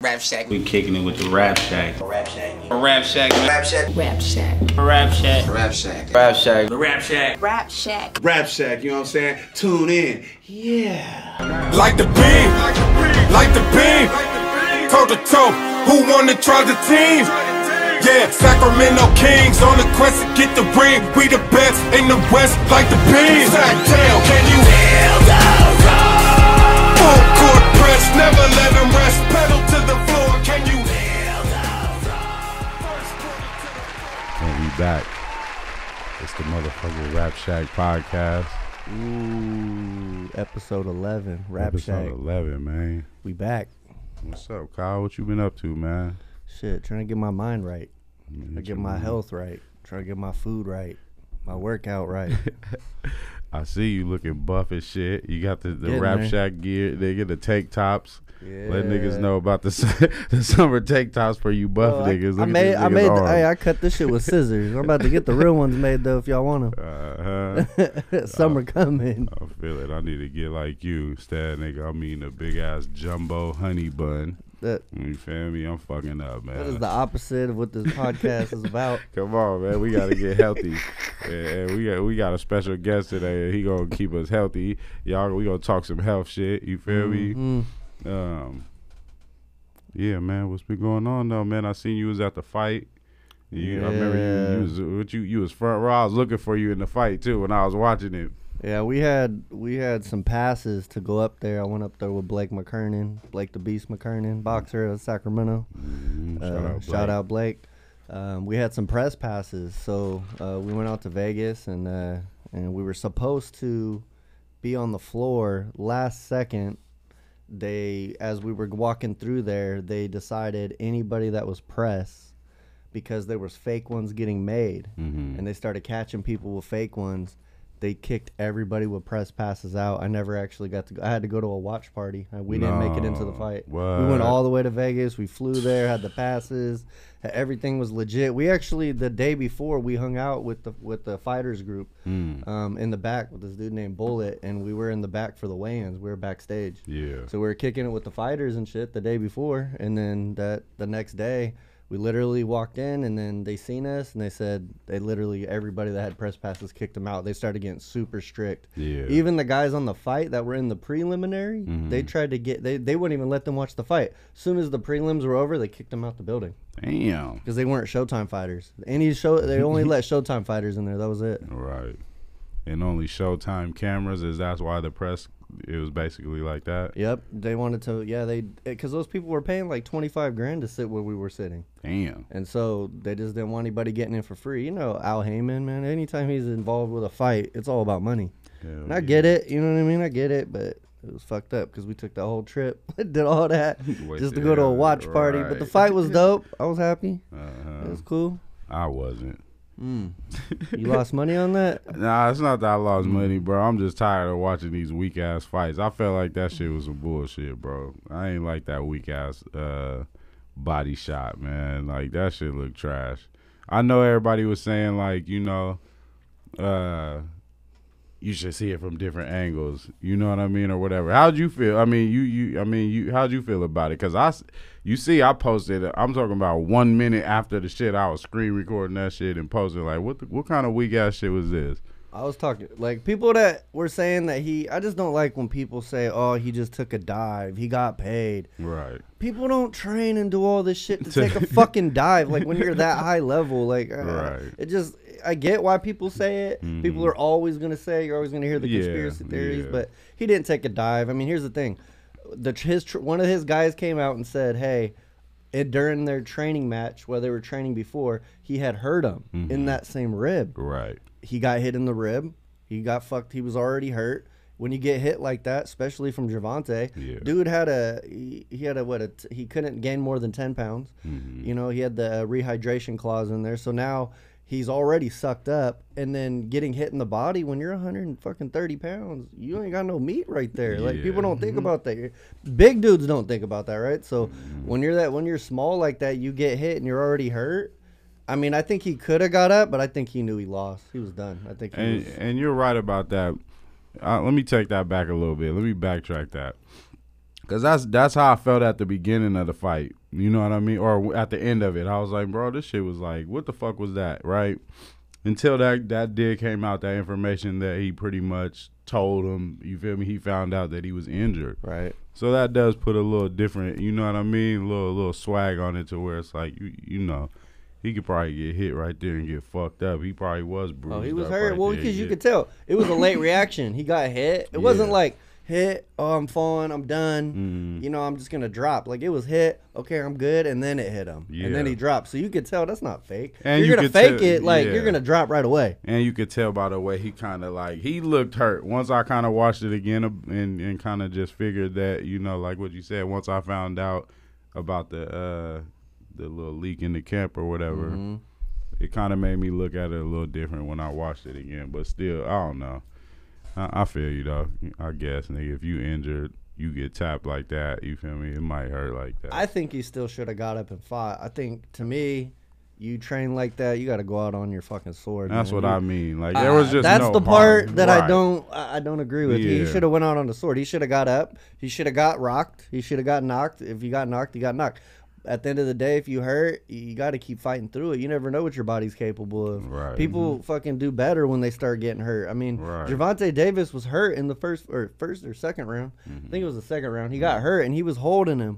Rapshack. We kicking it with the Rapshack. Rapshack. Rapshack. Rapshack. Rapshack. Rapshack. Rapshack. Rapshack. The Rapshack. Rapshack. Rapshack, you know what I'm saying? Tune in. Yeah. Like the beam, like the beam, toe to toe. Who wanna try the team? Yeah, Sacramento Kings on the quest to get the ring. We the best in the West, like the beam. Sacktown, can you feel the roar? Full court press, never let them rest. Pedal to the floor, can you feel the roar? And we back. It's the motherfucking Rapshack podcast. Ooh, episode 11, Rapshack. Episode 11, man. We back. What's up, Kyle? What you been up to, man? Shit, trying to get my mind right. Trying to get my health right. Trying to get my food right. My workout right. I see you looking buff as shit. You got the Getting Rapshack gear. They get the tank tops. Yeah. Let niggas know about the summer tank tops for you buff niggas. I cut this shit with scissors. I'm about to get the real ones made though if y'all want them. Summer coming. I feel it. I need to get like you. Instead, nigga, I'm eating a big ass jumbo honey bun. You feel me? I'm fucking up, man. That is the opposite of what this podcast is about. Come on, man. We got to get healthy. And we got a special guest today. He going to keep us healthy. Y'all, we going to talk some health shit. You feel me? Yeah, man. What's been going on, though, man? I seen you was at the fight. I remember you was front row. I was looking for you in the fight, too, when I was watching it. Yeah, we had some passes to go up there. I went up there with Blake the Beast McKernan, boxer out of Sacramento. Shout out Blake. We had some press passes, so we went out to Vegas and we were supposed to be on the floor last second. As we were walking through there, they decided anybody that was press, because there was fake ones getting made, and they started catching people with fake ones. They kicked everybody with press passes out. I never actually got to go. I had to go to a watch party. We didn't make it into the fight. What? We went all the way to Vegas. We flew there, had the passes. Everything was legit. We actually, the day before, we hung out with the fighters group in the back with this dude named Bullet, and we were in the back for the weigh-ins. We were backstage. Yeah. So we were kicking it with the fighters and shit the day before, and then the next day, we literally walked in, and then they seen us, and they said everybody that had press passes kicked them out. They started getting super strict. Yeah. Even the guys on the fight that were in the preliminary, they tried to get, they wouldn't even let them watch the fight. As soon as the prelims were over, they kicked them out the building. Damn. Because they weren't Showtime fighters. They only let Showtime fighters in there. That was it. Right. And only Showtime cameras, that's why the press, it was basically like that? Yep. They wanted to, because those people were paying like $25,000 to sit where we were sitting. Damn. And so they just didn't want anybody getting in for free. You know, Al Heyman, man, anytime he's involved with a fight, it's all about money. And I get it. You know what I mean? I get it, but it was fucked up because we took the whole trip, did all that just to go to a watch party. But the fight was dope. I was happy. It was cool. I wasn't. You lost money on that? Nah, it's not that I lost money, bro. I'm just tired of watching these weak ass fights. I felt like that shit was some bullshit, bro. I ain't like that weak ass body shot, man. Like, that shit looked trash. I know everybody was saying, like, you know, you should see it from different angles, you know what I mean, or whatever. How'd you feel? How'd you feel about it? Because I posted it. I'm talking about 1 minute after the shit, I was screen recording that shit and posting, like, what kind of weak ass shit was this? I was talking, like, people that were saying that I just don't like when people say, oh, he just took a dive, he got paid. Right. People don't train and do all this shit to take a fucking dive, like, when you're that high level, like, right. It just, I get why people say it. People are always going to say, you're always going to hear the conspiracy theories, but he didn't take a dive. I mean, here's the thing. One of his guys came out and said, hey, during their training match, while they were training before, he had hurt him in that same rib. Right. He got hit in the rib. He got fucked. He was already hurt. When you get hit like that, especially from Gervonta, dude had he couldn't gain more than 10 pounds. You know, he had the rehydration clause in there. So now he's already sucked up, and then getting hit in the body when you're 130 pounds, you ain't got no meat right there. Like, people don't think about that. Big dudes don't think about that, right? So when you're small like that, you get hit and you're already hurt. I mean, I think he could have got up, but I think he knew he lost. He was done. I think. And you're right about that. Let me take that back a little bit. Let me backtrack that. Cause that's how I felt at the beginning of the fight. You know what I mean? Or at the end of it, I was like, bro, this shit was like, what the fuck was that, right? Until that did came out, that information that he pretty much told him, you feel me? He found out that he was injured. Right. So that does put a little different, you know what I mean? A little swag on it to where it's like, you know, he could probably get hit right there and get fucked up. He probably was bruised. Oh, he was up hurt. right Well, there. because you could tell it was a late reaction. He got hit. It wasn't like hit. Oh, I'm falling. I'm done. You know, I'm just gonna drop. Like it was hit. Okay, I'm good, and then it hit him, and then he dropped. So you could tell that's not fake. And you're gonna fake it. Like yeah. you're gonna drop right away. And you could tell by the way he kind of like he looked hurt. Once I kind of watched it again and kind of just figured that, you know, like what you said. Once I found out about the little leak in the camp or whatever, it kind of made me look at it a little different when I watched it again. But still, I don't know. I feel you though. I guess, nigga, if you injured, you get tapped like that. You feel me? It might hurt like that. I think he still should have got up and fought. I think to me, you train like that, you got to go out on your fucking sword. That's man. what I mean. Like there was just that's no the part harm. that Right. I don't agree with. He should have went out on the sword. He should have got up. He should have got rocked. He should have got knocked. If he got knocked, he got knocked. At the end of the day, if you hurt, you got to keep fighting through it. You never know what your body's capable of. Right. People fucking do better when they start getting hurt. I mean, Right. Gervonta Davis was hurt in the first or second round. I think it was the second round. He got hurt, and he was holding him,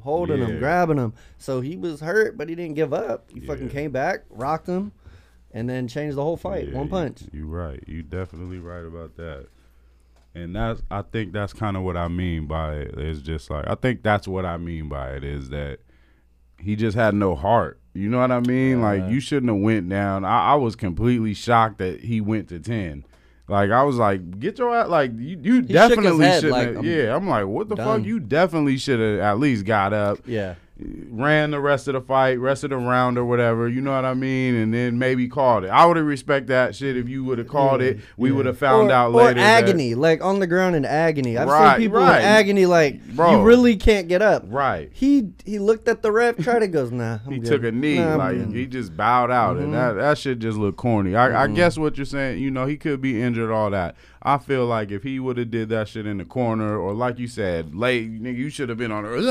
grabbing him. So he was hurt, but he didn't give up. He fucking came back, rocked him, and then changed the whole fight. One punch. You're right. You definitely right about that. And I think that's kind of what I mean by it. It's just like, I think that's what I mean by it is that he just had no heart. You know what I mean? Like, you shouldn't have went down. I was completely shocked that he went to 10. Like, I was like, get your ass. Like, you definitely shouldn't like, have. I'm like, what the done. fuck? You definitely should have at least got up. Yeah. Ran the rest of the fight, rest of the round or whatever, you know what I mean? And then maybe called it. I would have respect that shit if you would have called it. We would have found out later. Or agony, like on the ground in agony. I've seen people in agony like, Bro. you really can't get up. Right. He looked at the ref, tried to goes, nah, I'm He good. took a knee, Nah, I'm like good. he just bowed out, and that shit just looked corny. I guess what you're saying, you know, he could be injured, all that. I feel like if he would have did that shit in the corner, or like you said, late, nigga, you should have been on Rubbing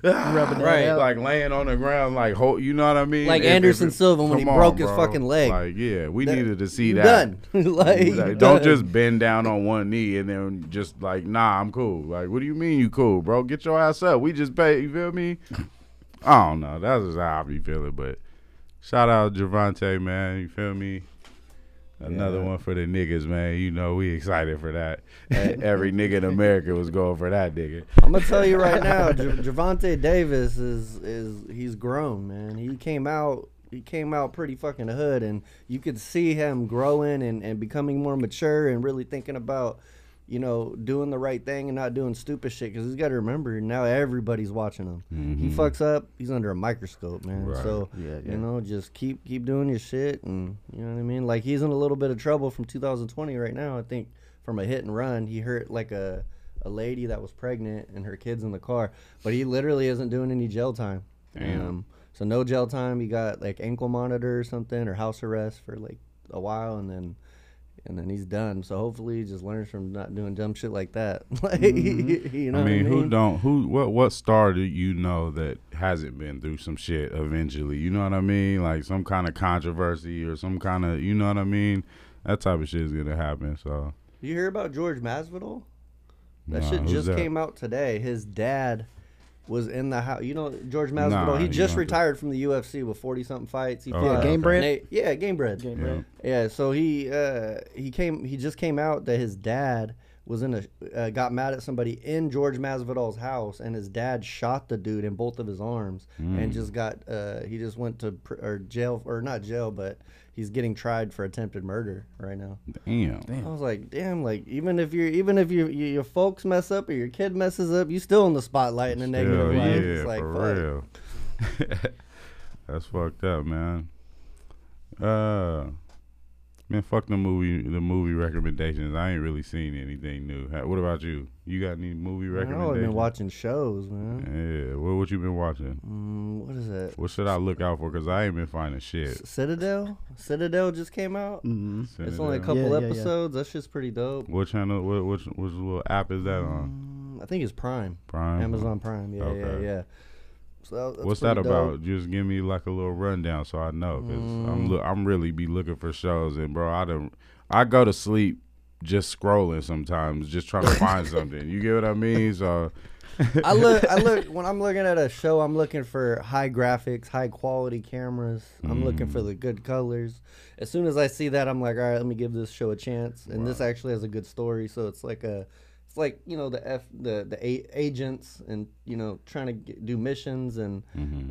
right, it out. like laying on the ground, like you know what I mean? Like Anderson Silva when he come on, broke his bro. fucking leg. Like, yeah, we needed to see You that. done. Like, Like, don't just bend down on one knee and then just like, nah, I'm cool. Like, what do you mean you cool, bro? Get your ass up. We just paid. You feel me? I don't know. That's just how I be feeling. But shout out Gervonta, man. You feel me? Another one for the niggas, man. You know, we excited for that. Every nigga in America was going for that nigga. I'm gonna tell you right now, Gervonta Davis is he's grown, man. He came out pretty fucking hood, and you could see him growing and becoming more mature and really thinking about, you know, doing the right thing and not doing stupid shit. Because he's got to remember, now everybody's watching him. He fucks up, he's under a microscope, man. Right. So, you know, just keep doing your shit. And, you know what I mean? Like, he's in a little bit of trouble from 2020 right now. I think from a hit and run, he hurt, like, a lady that was pregnant and her kids in the car. But he literally isn't doing any jail time. Damn. So no jail time. He got, like, ankle monitor or something, or house arrest for, like, a while, and then he's done. So hopefully he just learns from not doing dumb shit like that. Like, you know, I mean, what what star do you know that hasn't been through some shit eventually? You know what I mean? Like some kind of controversy or some kind of, you know what I mean? That type of shit is gonna happen. So you hear about George Masvidal? That Nah, shit who's just that? came out today. His dad was in the house. You know George Masvidal? Nah, he you just don't. retired from the UFC with 40-something fights. He Oh, fought Game Bread? Game Bread. Yeah, so he just came out that his dad was got mad at somebody in George Masvidal's house, and his dad shot the dude in both of his arms, and just got he just went to jail, or not jail, but he's getting tried for attempted murder right now. damn. I was like, damn, like even if your folks mess up or your kid messes up, you still in the spotlight in a negative Hell light. yeah, It's like, for fuck. real. That's fucked up, man. Man, fuck the movie recommendations. I ain't really seen anything new. What about you? You got any movie Man, I've recommendations? been watching shows, man. Yeah, what you been watching? What is that? What should I look out for? Because I ain't been finding shit. Citadel just came out. It's only a Citadel. couple Yeah. episodes. That shit's pretty dope. What channel? Which little app is that on? I think it's Prime. Prime. Amazon Prime. Yeah, Okay. yeah. So that's What's that pretty about? dope. Just give me like a little rundown so I know, because I'm really be looking for shows, and bro, I go to sleep just scrolling sometimes, just trying to find something. You get what I mean? So I look when I'm looking at a show, I'm looking for high graphics, high quality cameras. I'm looking for the good colors. As soon as I see that, I'm like, all right, let me give this show a chance. And this actually has a good story, so it's like you know the agents and you know trying to do missions and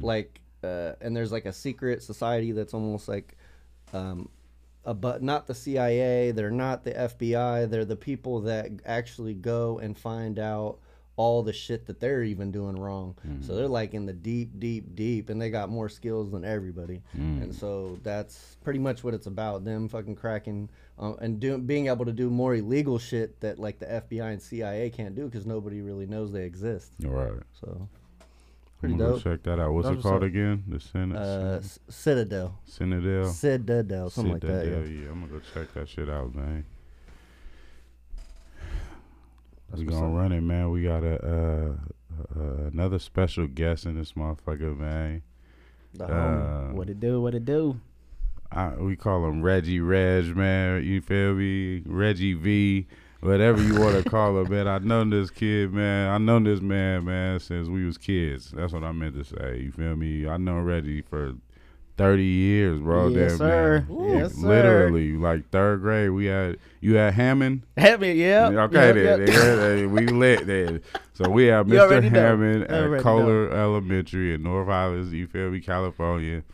like and there's like a secret society that's almost like but not the CIA, they're not the FBI, they're the people that actually go and find out all the shit that they're even doing wrong. So they're like in the deep, and they got more skills than everybody. And so that's pretty much what it's about, them fucking cracking and being able to do more illegal shit that like the FBI and CIA can't do because nobody really knows they exist. right. So I'm pretty gonna go dope. check that out. What's it called again? The Citadel. Citadel, something like that. Yeah. Yeah, I'm gonna go check that shit out, man. That's We what's gonna up. run it, man. We got another special guest in this motherfucker, man. The homie. What it do? What it do? We call him Reggie Reg, man. You feel me? Reggie V, whatever you want to call him, man. I know this kid, man. I know this man, since we was kids. That's what I meant to say. You feel me? I know Reggie for 30 years, bro. Yes, Damn, sir. man. Yes, sir. Literally, like third grade. You had Hammond. Hammond, yeah. Okay, Yep. then. We lit then. So we have You Mr. already know. Hammond Already at Kohler Elementary in North Island, you feel me, California.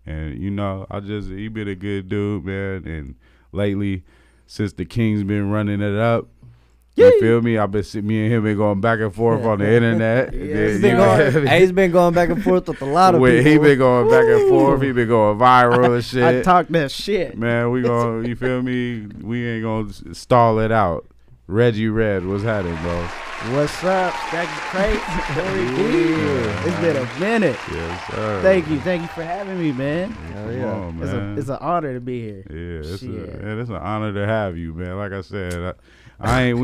And, you know, he been a good dude, man. And lately, since the Kingsmen running it up, you feel me? Me and him been going back and forth on the internet. Yes, He's been going back and forth with a lot of people. He been going back and forth. He been going viral and shit. I talk that shit. Man, we gonna, you feel me? We ain't gonna stall it out. Reggie Red, what's happening, bro? What's up, Stacky Crates? It's been a minute. Yes, sir. Thank you for having me, man. Hell Come yeah. on, man. It's an honor to be here. Yeah, it's Shit. it's an honor to have you, man. Like I said, I'm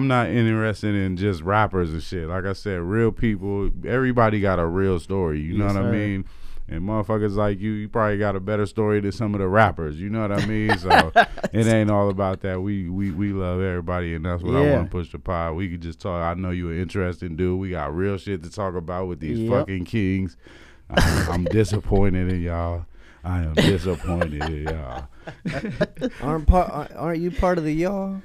not interested in just rappers and shit. Like I said, real people. Everybody got a real story. You know Yes, what I sir. mean? And motherfuckers like you probably got a better story than some of the rappers. You know what I mean? So it ain't all about that. We love everybody, and that's what I Yeah. want to push the pod. We could just talk. I know you're an interesting dude. We got real shit to talk about with these Yep. fucking kings. I'm disappointed in y'all. I am disappointed in y'all. Aren't you part of the y'all?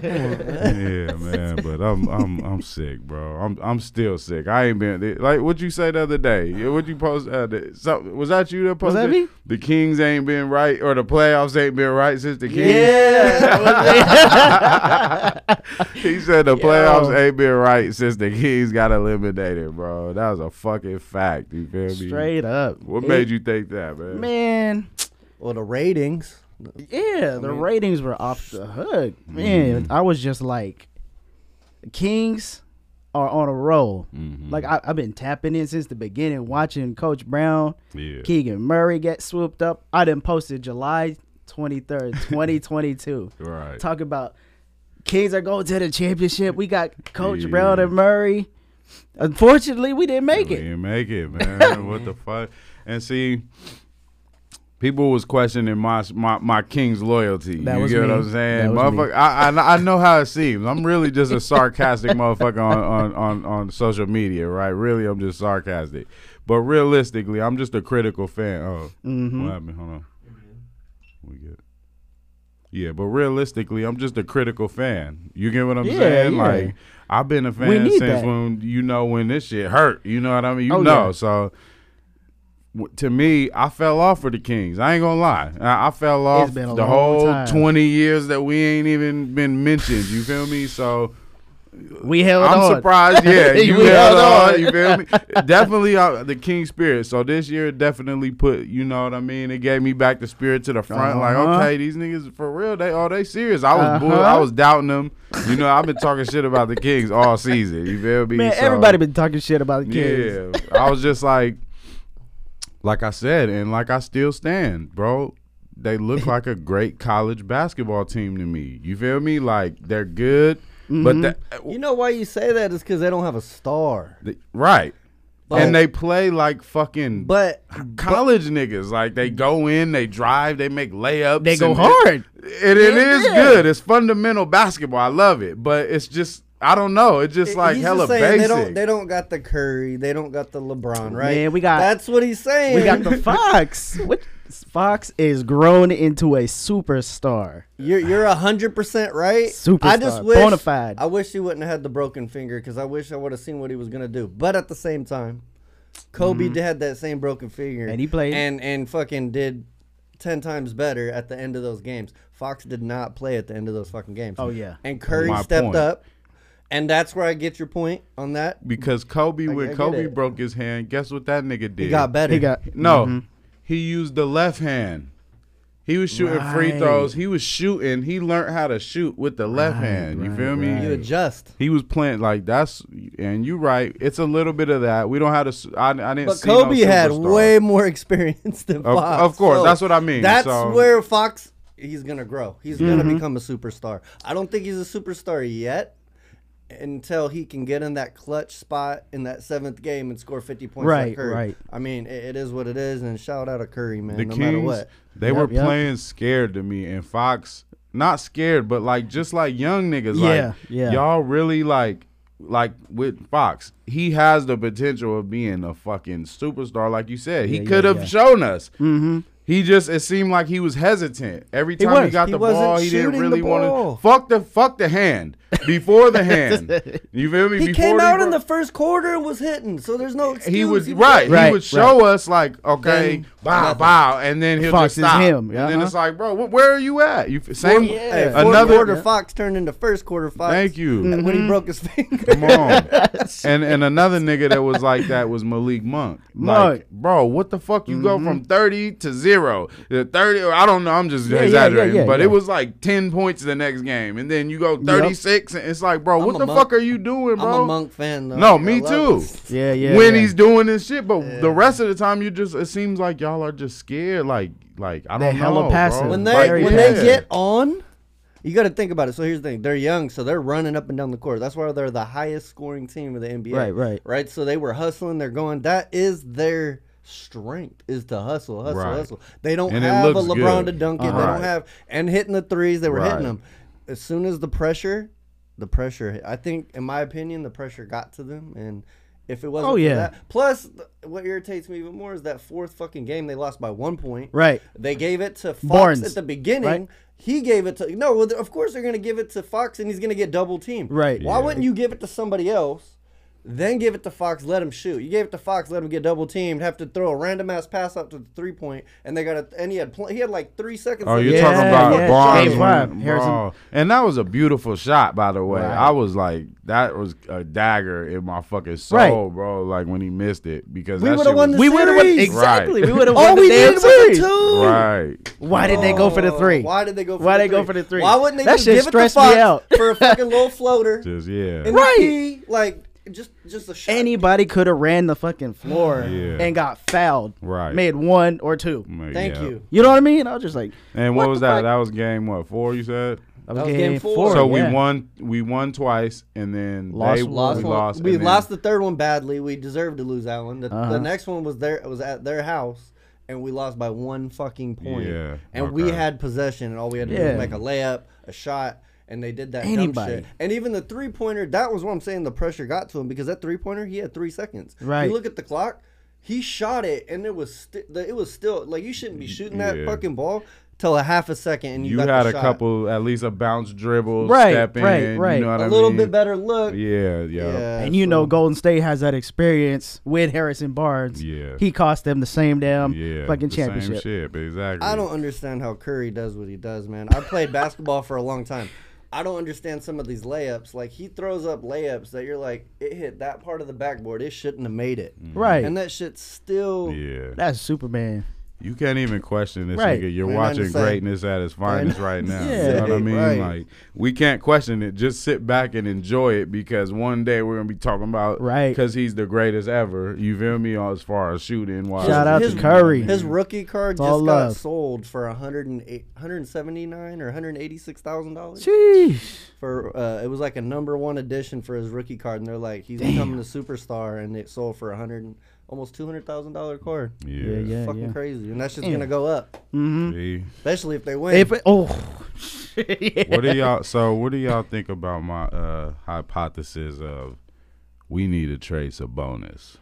Yeah, man, but I'm sick, bro. I'm still sick. I ain't been like what you say the other day. What you post? Was that you that Was posted? that me? The Kings ain't been right, or the playoffs ain't been right since the Kings. Yeah. He said the playoffs ain't been right since the Kings got eliminated, bro. That was a fucking fact. You feel me? Straight up. What made you think that, man? Man, Well, the ratings. yeah, the ratings were off the hook. Man, I was just like, the Kings are on a roll. Like, I've been tapping in since the beginning, watching Coach Brown, Yeah. Keegan Murray get swooped up. I done posted July 23rd, 2022. Right. Talk about Kings are going to the championship. We got Coach Yeah. Brown and Murray. Unfortunately, we didn't make We it. didn't make it, man. What the fuck? And see, people was questioning my King's loyalty. That You was get what me. I'm saying? That was me. Motherfucker, I know how it seems. I'm really just a sarcastic motherfucker on social media, right? Really, I'm just sarcastic. But realistically, I'm just a critical fan. Oh, what happened? Hold on. We good. Yeah, but realistically, I'm just a critical fan. You get what I'm saying? yeah. Like, I've been a We fan need since that. when this shit hurt. You know what I mean? You Oh, know. yeah. So to me, I fell off for the Kings. I ain't gonna lie. I fell off been a the long whole time. 20 years that we ain't even been mentioned. You feel me? So We held I'm on. surprised. Yeah, you We held held on. on. You feel me? Definitely the King spirit. So this year definitely put, you know what I mean? It gave me back the spirit to the front. Like, okay, these niggas for real. They serious. I was doubting them. You know, I've been talking shit about the Kings all season. You feel me? Man, So, everybody been talking shit about the Kings. yeah, I was just like I said, and like I still stand, bro. They look like a great college basketball team to me. You feel me? Like, they're good. But that, You know why you say that is because they don't have a star. right. But- And they play like fucking But college niggas. Like they go in, they drive, they make layups. They go and hard. It is good. It's fundamental basketball. I love it. But it's just, I don't know. It's just like he's hella just saying basic. they don't got the Curry. They don't got the LeBron, right? Man, we got- That's what he's saying. We got the Fox. Fox is grown into a superstar. You're 100% right. Superstar. I just wish Bonafide. I wish he wouldn't have had the broken finger because I wish I would have seen what he was gonna do. But at the same time, Kobe had that same broken finger, And he played. and fucking did 10 times better at the end of those games. Fox did not play at the end of those fucking games. Oh, yeah. And Curry My stepped point. up, and that's where I get your point on that. Because Kobe, I when get Kobe it. broke his hand, guess what that nigga did? He got better. He got No, he used the left hand. He was shooting free Right. throws. He was shooting. He learned how to shoot with the left hand. You feel me? You adjust. He was playing like that's, and you right. It's a little bit of that. We don't have to. I didn't. But see Kobe no had superstar. way more experience than Fox. Of course, So that's what I mean. That's So- where Fox, he's going to grow. He's going to become a superstar. I don't think he's a superstar yet until he can get in that clutch spot in that 7th game and score 50 points like Right, Curry. right. I mean, it is what it is, and shout out to Curry, man, The no Kings, matter what. they were Yep. playing scared to me, and Fox not scared, but like just like young niggas. Yeah, like, yeah. Y'all really like with Fox, he has the potential of being a fucking superstar, like you said. He Yeah, could yeah, have yeah. shown us. Mm-hmm. It seemed like he was hesitant every time he got He the wasn't ball. He didn't shooting really the want ball. to fuck the hand before the hand. You feel me? He Before came out in broke- the first quarter and was hitting, so there's no excuse. He would was right. hitting. He would show us like, okay, Then bow, nothing. bow, and then he'll Fox just is stop. him, And then uh-huh. it's like, bro, where are you at? You same Hey, fourth another. quarter Fox turned into first quarter Fox. Thank you. When he broke his finger. Come on. and another nigga that was like that was Malik Monk. Monk. Like, bro, what the fuck? You go from 30 to 0. The 30, or I don't know. I'm just Yeah, exaggerating, yeah, but yeah. it was like 10 points the next game, and then you go 36, and it's like, bro, what I'm a the Monk. fuck are you doing, bro? I'm a Monk fan, though. No, I me love too. him. Yeah. When he's doing this shit, but the rest of the time, it seems like y'all are just scared. Like I They don't know, hella passive. bro. When Like, they yeah. get on, you got to think about it. So here's the thing: they're young, so they're running up and down the court. That's why they're the highest scoring team of the NBA. Right. So they were hustling. They're going. That is their strength, is to hustle. Right. They don't And it have a looks LeBron good. to dunk it. They Right. don't have and hitting the threes. They were Right. hitting them. As soon as the pressure, I think, in my opinion, the pressure got to them. And if it wasn't Oh, for yeah. that, plus what irritates me even more is that 4th fucking game they lost by 1 point. Right. They gave it to Fox Barnes, at the beginning. right? He gave it to of course they're gonna give it to Fox and he's gonna get double teamed. Right. Why Yeah. wouldn't you give it to somebody else? Then give it to Fox, let him shoot. You gave it to Fox, let him get double teamed, have to throw a random ass pass out to the 3-point, and they got and he had like 3 seconds. Oh, left. you're Yeah, talking about yeah. Barnes, Game five, bro. Harrison. And that was a beautiful shot, by the way. Right. I was like, that was a dagger in my fucking soul, Right. bro. Like when he missed it, because We that would've shit won was, the We would have won series. exactly. Right. We would have All won the we damn needed was series. a 2. right. Why did they go for the 3? Why did they go for Why the they 3? go for the 3? Why wouldn't they That just shit give it to stressed me Fox out. for a fucking little floater? Just yeah. In Right. the key, like just a shot. Anybody could have ran the fucking floor Yeah. and got fouled. Right. Made 1 or 2. Thank Yeah. you. You know what I mean? I was just like, And what was the that? fuck? That was game 4? You said. That was was game game 4. 4. So yeah. we won twice, and then Lost they one. Lost we one. lost. We and then- lost the third one badly. We deserved to lose that one. The Uh-huh. next one was at their house, and we lost by 1 fucking point. Yeah, And we okay. had possession, and all we had to do Yeah. was make a layup, a shot, and they did that dumb Anybody. shit. And even the 3-pointer, that was what I'm saying. The pressure got to him because that 3-pointer, he had 3 seconds. Right. You look at the clock. He shot it, and it was still like you shouldn't be shooting that Yeah. fucking ball till a half a second, and you got had the a shot. couple, at least a bounce dribble, Right, step in, right. You know what a I little mean? bit better look. Yeah, yeah. And you so- know Golden State has that experience with Harrison Barnes. Yeah. He cost them the same damn Yeah, fucking the championship. Same shit, exactly. I don't understand how Curry does what he does, man. I played basketball for a long time. I don't understand some of these layups. Like, he throws up layups that you're like, it hit that part of the backboard. It shouldn't have made it. Right. And that shit's still... Yeah. That's Superman. You can't even question this Right. nigga. You're Man, watching I'm just saying. greatness at its finest right now. Yeah. You know what I mean? Right. Like, we can't question it. Just sit back and enjoy it because one day we're going to be talking about because he's the greatest ever. You feel me? As far as shooting wise. Shout out to Curry. His rookie card It's all just got love. sold for $179 or $186,000. Sheesh. For it was like a #1 edition for his rookie card, and they're like, he's becoming a superstar, and it sold for almost $200,000 card. Yeah. Fucking crazy, and that's just gonna go up, See? especially if they win. What do y'all think about my hypothesis of we need to trade Sabonis?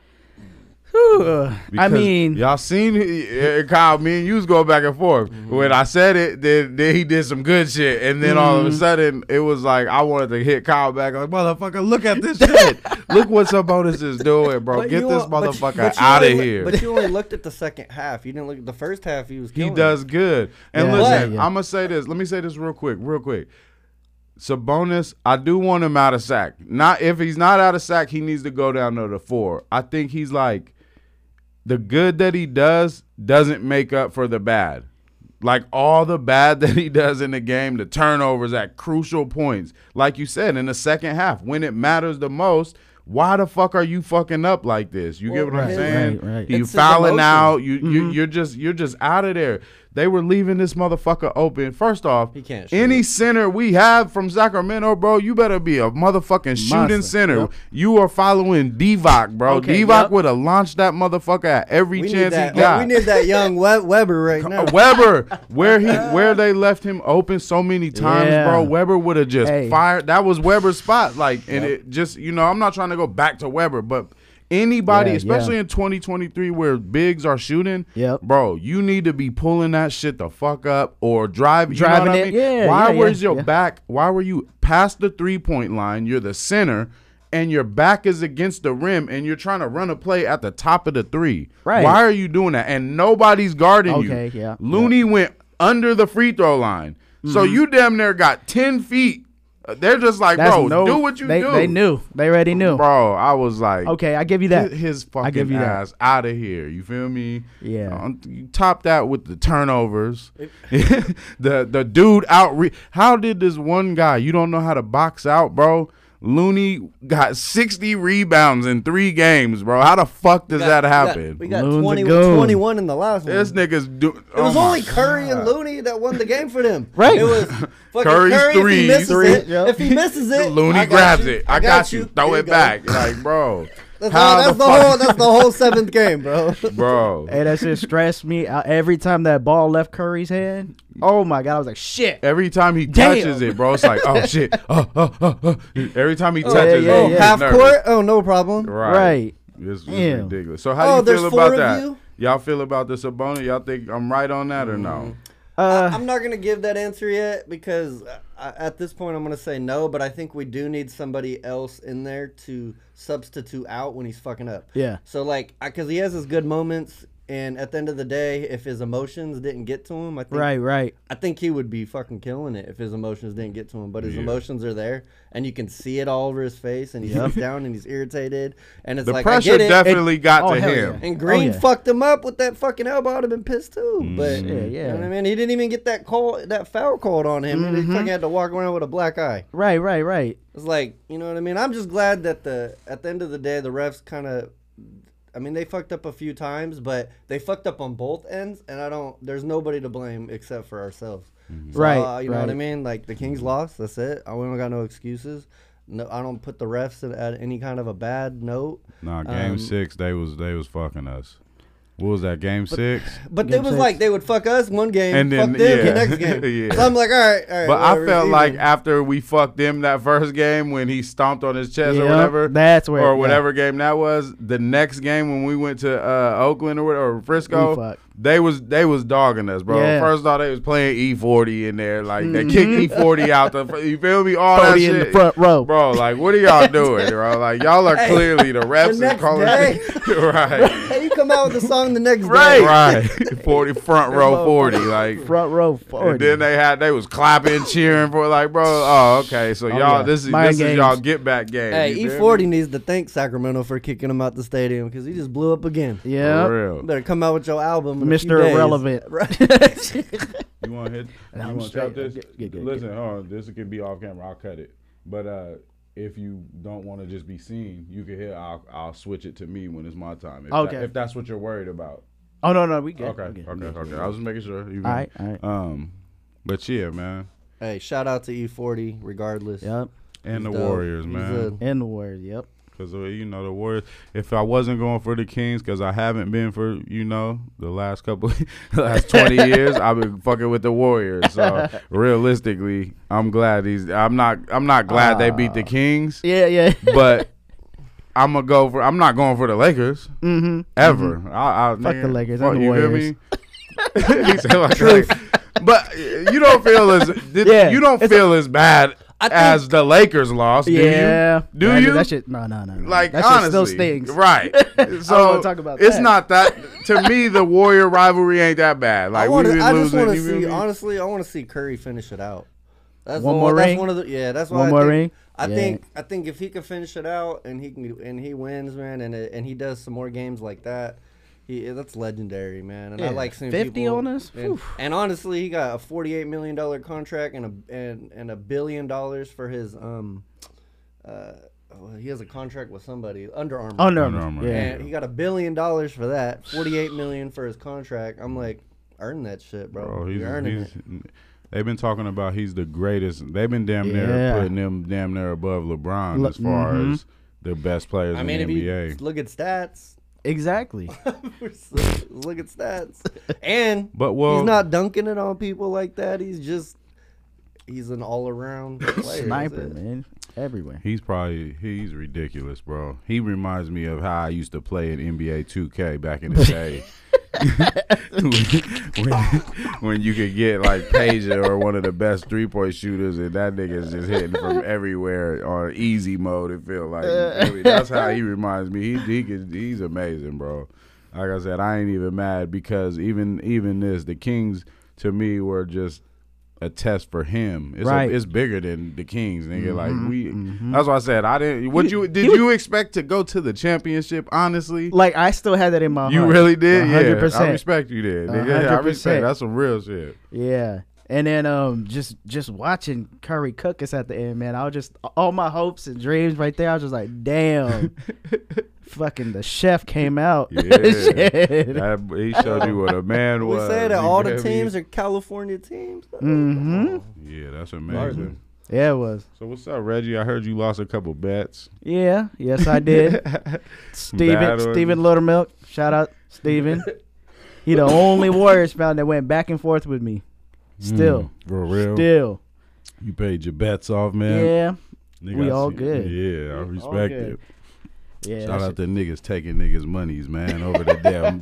I mean, y'all seen Kyle, me and you was going back and forth. When I said it, then he did some good shit, and then all of a sudden it was like I wanted to hit Kyle back. Like, motherfucker, look at this shit. Look what Sabonis is doing, bro. But Get you this want- but you- motherfucker but you out of only- here. But you only looked at the second half. You didn't look at the first half. He was. He Killing does good. And Yeah. listen, Yeah. I'm gonna say this. Let me say this real quick. Sabonis, I do want him out of sack. Not if he's not out of sack, he needs to go down to the 4. I think he's like the good that he does doesn't make up for the bad. Like all the bad that he does in the game, the turnovers at crucial points. Like you said, in the second half, when it matters the most, why the fuck are you fucking up like this? You get what I'm saying? Right. You It's his fouling emotion. out. You're just out of there. They were leaving this motherfucker open. First off, He can't shoot. any center we have from Sacramento, bro, you better be a motherfucking shooting Monster. center. Yep. You are following Divock, bro. Okay, Divock yep. would have launched that motherfucker at every We need chance that. he got. We need that young Weber right now. Weber, where they left him open so many times, Yeah. bro. Weber would have just Hey. fired. That was Weber's spot. Like, and it just, I'm not trying to go back to Weber, but anybody, Yeah, especially yeah. in 2023 where bigs are shooting, Yep. bro, you need to be pulling that shit the fuck up or driving Driving you know what it, I mean? yeah, Why yeah, was yeah, your yeah. back? Why were you past the 3-point line? You're the center. And your back is against the rim, and you're trying to run a play at the top of the 3. Right. Why are you doing that? And nobody's guarding you. Okay, yeah, Looney went under the free throw line. So you damn near got 10 feet. They're just like, That's bro, do what you they, do. They knew. They already knew. Bro, I was like, Okay, I give you that. get his I give fucking you that. ass out of here. You feel me? Yeah. You top that with the turnovers. the dude out. How did this one guy, you don't know how to box out, bro? Looney got 60 rebounds in 3 games, bro. How the fuck does that happen? We got Loon's a 20, goon. 21 in the last one. This nigga's do. It was only Curry and Looney that won the game for them. Right. It was fucking Curry's Curry. If threes. he misses Three, it, yep. if he misses it, Looney I got grabs you. it. I got you. Throw There it you go. back. Like, bro. That's, How all, that's the the fuck- whole. That's the whole 7th game, bro. Bro. Hey, that shit stressed me out every time that ball left Curry's hand. Oh my god, I was like, shit. Every time he Damn. touches it, bro, it's like, oh shit. Every time he yeah, touches yeah, it, Oh, he's half nervous. court. Oh, no problem. Right. It's Damn. ridiculous. So how do there's you feel 4 about of that? you? Y'all feel about the Sabonis? Y'all think I'm right on that or no? I'm not gonna give that answer yet because at this point I'm gonna say no. But I think we do need somebody else in there to substitute out when he's fucking up. Yeah. So like, because he has his good moments, and at the end of the day, if his emotions didn't get to him, I think Right. I think he would be fucking killing it if his emotions didn't get to him. But his Yeah. emotions are there, and you can see it all over his face, and he sits down and he's irritated, and it's The like pressure I get it. definitely got Oh, to hell him. yeah. And Green Oh, yeah. fucked him up with that fucking elbow. I'd have been pissed too. But Yeah, you yeah. know what I mean? He didn't even get that foul called on him. And he fucking had to walk around with a black eye. Right. It's like, you know what I mean? I'm just glad that at the end of the day, the refs kind of, I mean, they fucked up a few times, but they fucked up on both ends, and there's nobody to blame except for ourselves. So, Right, you know what I right. mean? Like, the Kings lost, that's it. We don't got no excuses. No, I don't put the refs at any kind of a bad note. Nah, game 6, they was fucking us. What was that, game 6? But Game it was 6. like they would fuck us one game, And then, fuck them yeah. the next game. Yeah. So I'm like, all right. But I whatever, felt it's like even. after we fucked them that first game when he stomped on his chest or Yep, whatever, that's where- or yeah. whatever game that was, the next game when we went to Oakland or whatever, or Frisco, We fucked. they was dogging us, bro. Yeah. First off, they was playing E40 in there, like they kicked E40 out the. You feel me? All that 40 shit in the front row. bro. Like, what are y'all doing, bro? Like, y'all are clearly the refs the is next calling day. right. Hey, you come out with the song the next day. Right. 40 front row 40, like front row 40. And then they was clapping, cheering for like, bro. Oh, okay. So y'all, yeah. this is y'all get back game. Hey, you feel E40 me? needs to thank Sacramento for kicking him out the stadium because he just blew up again. Yeah. For real. Better come out with your album, in a few Mr. days. Irrelevant. Right. You want to hit? You I'm want to straight. chop this? Get. Listen, hold on. This can be off camera. I'll cut it. But if you don't want to just be seen, you can hit. I'll switch it to me when it's my time. If that's what you're worried about. Oh no, we good. Okay. I was just making sure. You All right. But yeah, man. Hey, shout out to E40 regardless. Yep. And the He's dope. Warriors, man. In the word. Yep. Because, the Warriors, if I wasn't going for the Kings, because I haven't been for, the last 20 years, I've been fucking with the Warriors. So, realistically, I'm glad I'm not glad they beat the Kings. Yeah. But I'm not going for the Lakers. Mm-hmm. Ever. Fuck the Lakers and the you Warriors. Feel me? He said like, but you don't feel as bad as the Lakers lost, do you? Do you? That shit, no. Like, that honestly, shit still stings. Right. So wanna talk about it's that. not that. To me, the Warrior rivalry ain't that bad. Like, I just losing. want to you feel see. me? Honestly, I want to see Curry finish it out. That's One more ring? One of the. Yeah, that's why. One more ring? I Yeah. think if he can finish it out and he wins, man, and he does some more games like that. That's legendary, man. And I Yeah. like seeing 50 people, on us? and honestly, he got a $48 million contract and $1 billion for his he has a contract with somebody, Under Armour. Under Under Armour. Armour. Yeah. And he got $1 billion for that, $48 million for his contract. I'm like, earn that shit, bro. You're earning it. They've been talking about he's the greatest. They've been damn near Yeah. putting him damn near above LeBron as far as the best players I mean, in if the you NBA. look at stats, Exactly. look at stats, and But he's not dunking it on people like that. He's an all-around player. Sniper, man. Everywhere. He's ridiculous, bro. He reminds me of how I used to play in NBA 2K back in the day. when you could get like Pager or one of the best 3-point shooters, and that nigga's just hitting from everywhere on easy mode. It feel like that's how he reminds me. He's amazing, bro. Like I said, I ain't even mad because even the Kings to me were just a test for him. It's bigger than the Kings, nigga. Like that's why I said I didn't. Did you expect to go to the championship? Honestly, Like, I still had that in my heart. you really did. 100%. Yeah, I respect you, there, nigga. I 100%. respect. That's some real shit. Yeah. And then just watching Curry cook us at the end, man. I was just all my hopes and dreams right there. I was just like, damn. Fucking the chef came out. Yeah, Shit. he showed you what a man We was. say that You all the feel me? teams are California teams. Mm-hmm. Yeah, that's amazing. Yeah, it was. So what's up, Reggie? I heard you lost a couple bets. Yeah. Yes, I did. Bad Steven ones. Littlemilk. Shout out, Steven. He the only Warriors fan that went back and forth with me. Still. For real? Still. You paid your bets off, man. Yeah. Nigga, We I all see- good. Yeah, I all respect good. it. Yeah. Shout that out to niggas taking niggas' monies, man, over the damn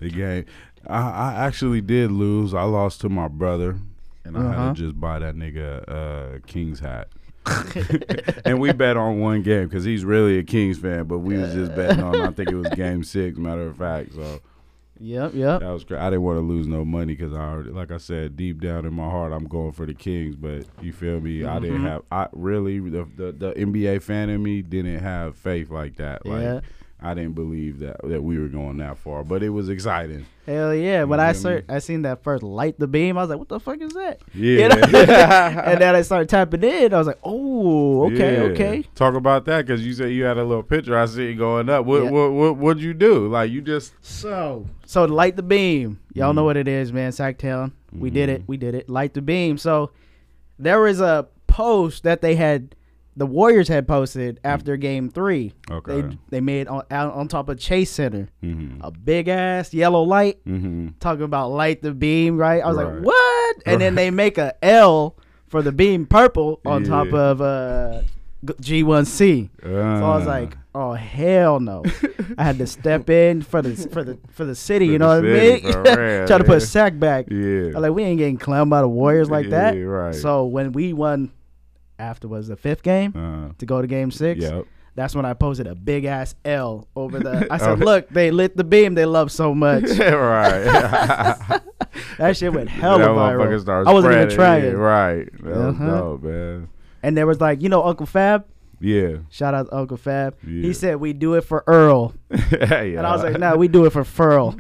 the game. I actually did lose. I lost to my brother, and I had to just buy that nigga a Kings hat. And we bet on one game because he's really a Kings fan, but we was just betting on, I think it was game 6, matter of fact. So Yep. that was great. I didn't want to lose no money because I already, like I said, deep down in my heart, I'm going for the Kings. But you feel me? I didn't have. I really the NBA fan in me didn't have faith like that. Like Yeah. I didn't believe that we were going that far. But it was exciting. Hell yeah. When I feel me? I seen that first light the beam, I was like, what the fuck is that? Yeah. You know? And then I started tapping in. I was like, oh, okay, Yeah. okay. Talk about that because you said you had a little picture. I see it going up. What'd you do? Like you just So light the beam. Y'all know what it is, man. Sacktown. We did it. Light the beam. So there was a post that the Warriors had posted after game 3. Okay. They made out on top of Chase Center Mm-hmm. a big ass yellow light talking about light the beam, right? I was like, what? And then they make a L for the beam purple on top of G1C. So I was like, oh hell no. I had to step in for the city, you know what I mean? Try to put Sack back. Yeah. I was like, we ain't getting clowned by the Warriors like that. Yeah, right. So when we won afterwards the 5th game to go to game 6, Yep. That's when I posted a big ass L over the. I said, "Look, they lit the beam they love so much." Right. That shit went hella viral. Started I wasn't even trying it. Right. That was dope, man. And there was like, Uncle Fab. Yeah. Shout out to Uncle Fab. Yeah. He said we do it for Earl. Yeah. And I was like, "No, we do it for Furl."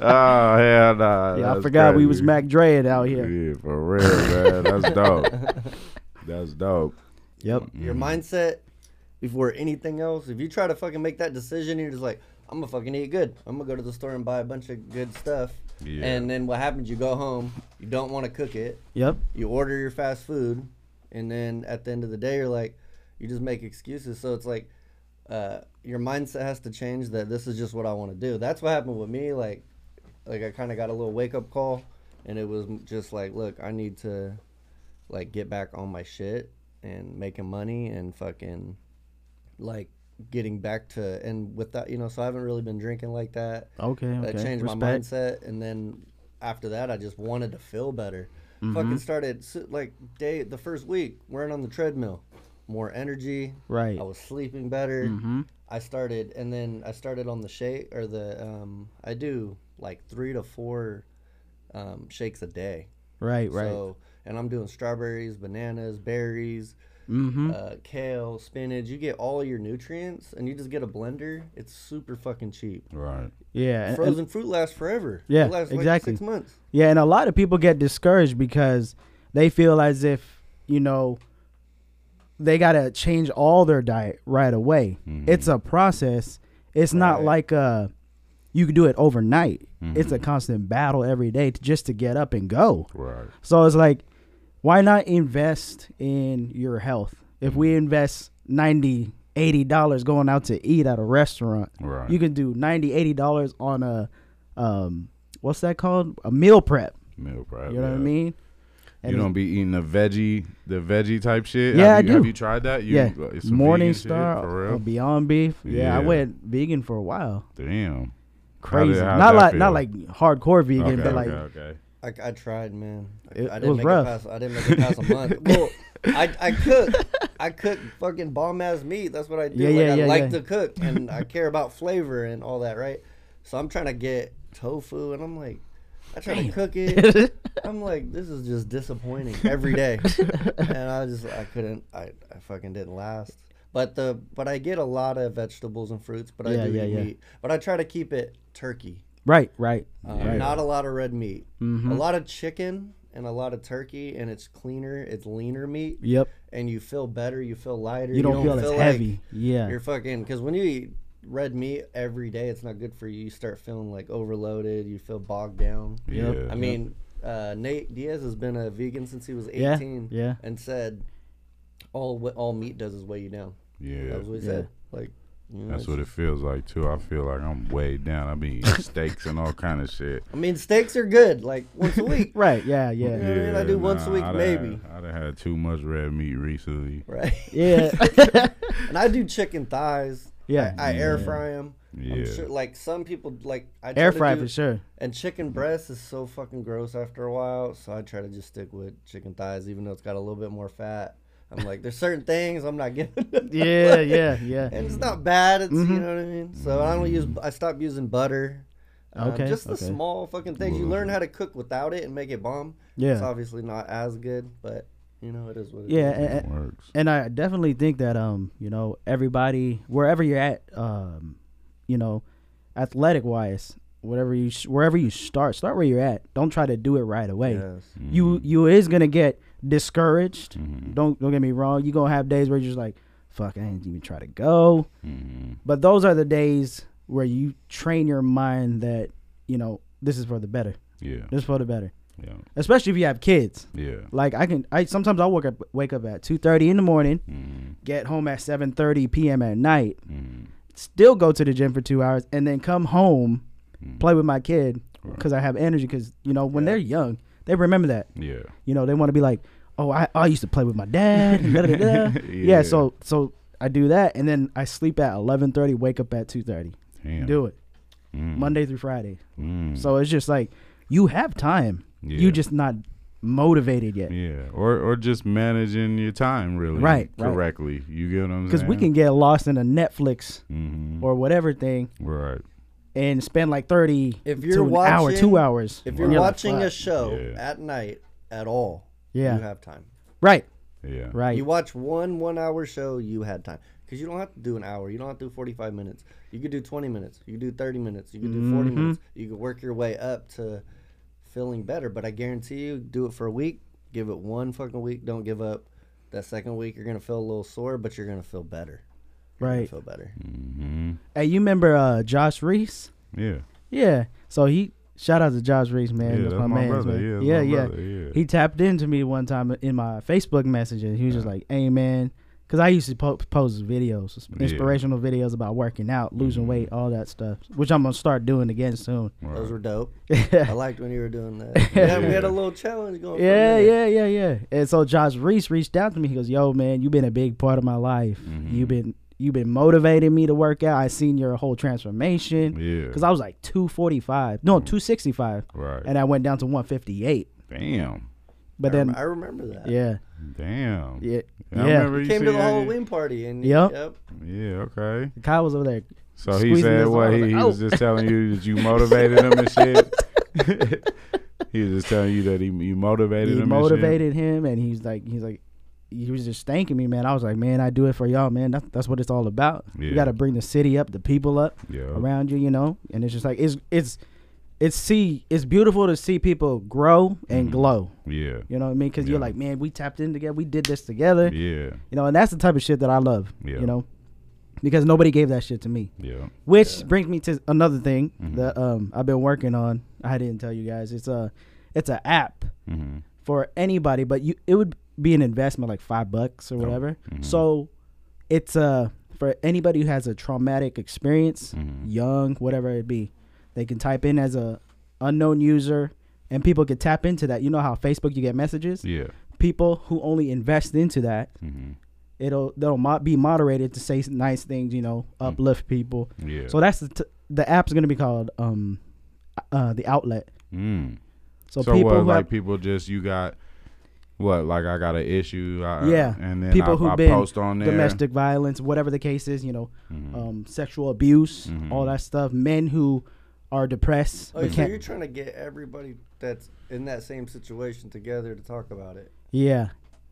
Oh hell nah. Yeah, I forgot we was Mac Dre out here. Yeah, for real, man. That's dope. That's dope. Yep. Your mindset before anything else. If you try to fucking make that decision, you're just like, I'm gonna fucking eat good. I'm gonna go to the store and buy a bunch of good stuff. Yeah. And then what happens? You go home. You don't want to cook it. Yep. You order your fast food, and then at the end of the day, you're like, you just make excuses. So it's like, your mindset has to change. That this is just what I want to do. That's what happened with me. Like I kind of got a little wake up call, and it was just like, look, I need to, like, get back on my shit and making money and fucking, like, getting back to, and with that, so I haven't really been drinking like that. Okay. That changed my mindset, and then after that, I just wanted to feel better. Fucking started like the first week wearing on the treadmill, more energy. Right. I was sleeping better. I started on the shake or the I do like 3 to 4 shakes a day. Right. So, and I'm doing strawberries, bananas, berries, kale, spinach. You get all your nutrients, and you just get a blender. It's super fucking cheap. Right. Yeah. Frozen fruit lasts forever. Yeah, it lasts exactly. Like 6 months. Yeah, and a lot of people get discouraged because they feel as if, they got to change all their diet right away. It's a process. It's not like you can do it overnight. It's a constant battle every day just to get up and go. Right. So it's like, why not invest in your health? If we invest $90, $80 going out to eat at a restaurant, right, you can do $90, $80 on a, what's that called? A meal prep. Meal prep. You know what I mean? And you don't be eating the veggie type shit? Yeah, I do. Have you tried that? Morning Star for real? Beyond Beef. Yeah, I went vegan for a while. Damn. Crazy. Not like hardcore vegan, but like. Okay. I tried, man. It was rough. I didn't make it past a month. Well, I cook fucking bomb ass meat. That's what I do. I like to cook, and I care about flavor and all that, right? So I'm trying to get tofu, and I'm like, I try to cook it. I'm like, this is just disappointing every day, and I couldn't. I fucking didn't last. But I get a lot of vegetables and fruits, but I do eat meat. But I try to keep it turkey. Right. Not a lot of red meat. A lot of chicken and a lot of turkey, and it's cleaner. It's leaner meat. Yep. And you feel better. You feel lighter. You don't feel as heavy. Yeah. You're fucking, because when you eat red meat every day, it's not good for you. You start feeling like overloaded. You feel bogged down. Yeah. I mean, Nate Diaz has been a vegan since he was 18. Yeah. And said all meat does is weigh you down. Yeah. That was what he said. Like, that's what it feels like too. I feel like I'm weighed down. I mean, steaks and all kind of shit. I mean, steaks are good, like once a week. Right? Yeah. You know what I mean? I do once a week, maybe. I done had too much red meat recently. Right. Yeah. And I do chicken thighs. Yeah. I air fry them. Yeah. I'm sure, like some people like I air fry for sure. And chicken breast is so fucking gross after a while, so I try to just stick with chicken thighs, even though it's got a little bit more fat. I'm like, there's certain things I'm not giving. Yeah. And it's not bad. It's you know what I mean. So I stopped using butter. Just the small fucking things. You learn how to cook without it and make it bomb. Yeah. It's obviously not as good, but it is what it is. Yeah, and I definitely think that everybody, wherever you're at, athletic wise, wherever you start where you're at. Don't try to do it right away. Yes. You is gonna get discouraged. Don't get me wrong. You're gonna have days where you're just like, fuck, I didn't even try to go. But those are the days where you train your mind that this is for the better. Yeah, this is for the better. Yeah, especially if you have kids. Yeah, like sometimes I'll wake up at 2:30 in the morning, get home at 7:30 p.m. at night, still go to the gym for 2 hours, and then come home, play with my kid because I have energy. Because when they're young, they remember that. Yeah. They want to be like, oh, I used to play with my dad. Yeah. So I do that, and then I sleep at 11:30, wake up at 2:30. Do it Monday through Friday. So it's just like you have time. Yeah. You just not motivated yet. Yeah, or just managing your time really correctly. You get what I'm saying? Because we can get lost in a Netflix or whatever thing, right? And spend like 30 if you're to an watching, hour, 2 hours. If you're watching a show at night at all, you have time. Right. Yeah. Right. You watch 1 hour show, you had time. Because you don't have to do an hour. You don't have to do 45 minutes. You could do 20 minutes. You could do 30 minutes. You could do 40 minutes. You could work your way up to feeling better. But I guarantee you, do it for a week. Give it 1 fucking week. Don't give up. That second week, you're going to feel a little sore, but you're going to feel better. Right. Feel better. Hey, you remember Josh Reese? Yeah. Yeah. So shout out to Josh Reese, man. Yeah, that's my man. brother. Man. Yeah, Yeah. He tapped into me one time in my Facebook messages. He was just like, hey, man. Because I used to post videos, inspirational videos about working out, losing weight, all that stuff, which I'm going to start doing again soon. Right. Those were dope. I liked when you were doing that. Yeah, we had a little challenge going. Yeah. And so Josh Reese reached out to me. He goes, yo, man, you've been a big part of my life. You've been motivating me to work out. I seen your whole transformation. Yeah. Because I was like 265. Right. And I went down to 158. Damn. But then I remember that. Yeah. Damn. Yeah. I remember you came to the Halloween party and Yep. Yeah, okay. Kyle was over there. So he said what he was just telling you that you motivated him and shit. He was just telling you that you motivated him. He motivated him, and he was just thanking me, man. I was like, man, I do it for y'all, man. That's what it's all about. Yeah. You got to bring the city up, the people up around you, And it's just like it's beautiful to see people grow and glow. Yeah. You know what I mean? Because you're like, man, we tapped in together. We did this together. Yeah. And that's the type of shit that I love. Yeah. Because nobody gave that shit to me. Yeah. Which brings me to another thing that I've been working on. I didn't tell you guys. It's an app for anybody, but it would be an investment like $5 or whatever. So it's for anybody who has a traumatic experience, young, whatever it be. They can type in as a unknown user, and people can tap into that. You know how Facebook you get messages? Yeah. People who only invest into that, they'll be moderated to say nice things, uplift people. Yeah. So that's the app's going to be called the Outlet. So people what, people just you got. What, like I got an issue, and then people who've been post on there. Domestic violence, whatever the case is, sexual abuse, all that stuff. Men who are depressed. Oh, so you're trying to get everybody that's in that same situation together to talk about it. Yeah.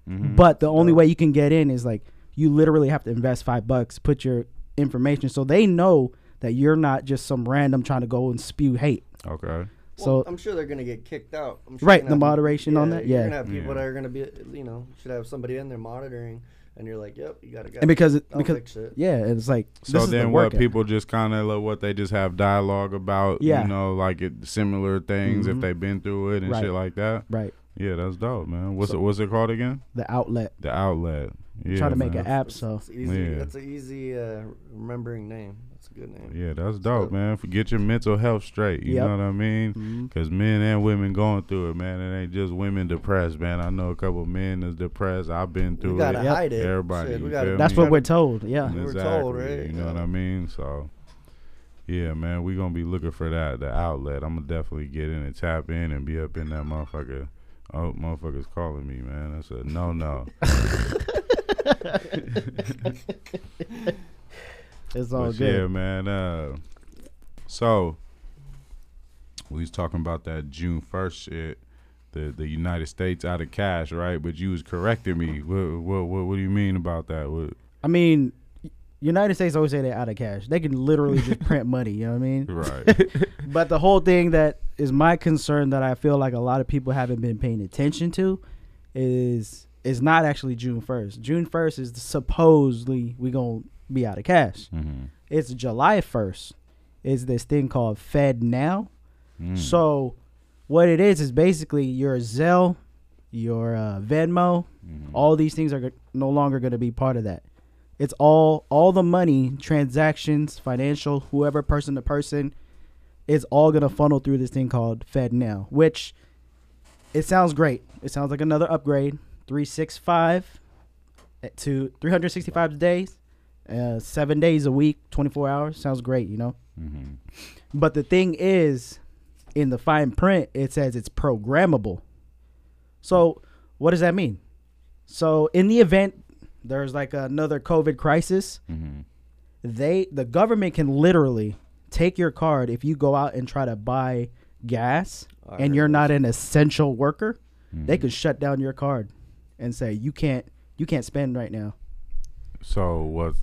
But the only way you can get in is like you literally have to invest $5, put your information so they know that you're not just some random trying to go and spew hate. Okay. So I'm sure they're going to get kicked out. I'm sure right, the moderation on that. You're going to have people that are going to be, should have somebody in there monitoring. And you're like, yep, you got to go. And because it's like. So then what people just kind of what they just have dialogue about, like similar things if they've been through it and shit like that. Right. Yeah, that's dope, man. What's it called again? The Outlet. The Outlet. Yeah, trying to make an app, so it's easy. That's an easy remembering name. That's a good name. Yeah, that's dope, man. Get your mental health straight. You know what I mean? Because men and women going through it, man. It ain't just women depressed, man. I know a couple of men that's depressed. I've been through it. We gotta hide it. Everybody. That's what we're told. Yeah, exactly. We're told, right? You know what I mean? So. Yeah, man, we gonna be looking for the outlet. I'm gonna definitely get in and tap in and be up in that motherfucker. Oh, motherfucker's calling me, man. That's a no. It's all good. Yeah, man. So we was talking about that June 1st shit, the United States out of cash, right? But you was correcting me. What do you mean about that? I mean, United States always say they're out of cash. They can literally just print money, you know what I mean? Right. But the whole thing that is my concern that I feel like a lot of people haven't been paying attention to is not actually June 1st. June 1st is supposedly we going to be out of cash. It's July 1st. Is this thing called Fed Now. So what it is basically your Zelle, your Venmo, all these things are no longer going to be part of that. It's all the money, transactions, financial, whoever, person to person, it's all going to funnel through this thing called Fed Now, which it sounds great. It sounds like another upgrade. 365 to 365 days, 7 days a week, 24 hours. Sounds great, But the thing is, in the fine print, it says it's programmable. So what does that mean? So in the event there's like another COVID crisis, the government can literally take your card if you go out and try to buy gas and you're not an essential worker. They could shut down your card and say you can't spend right now. So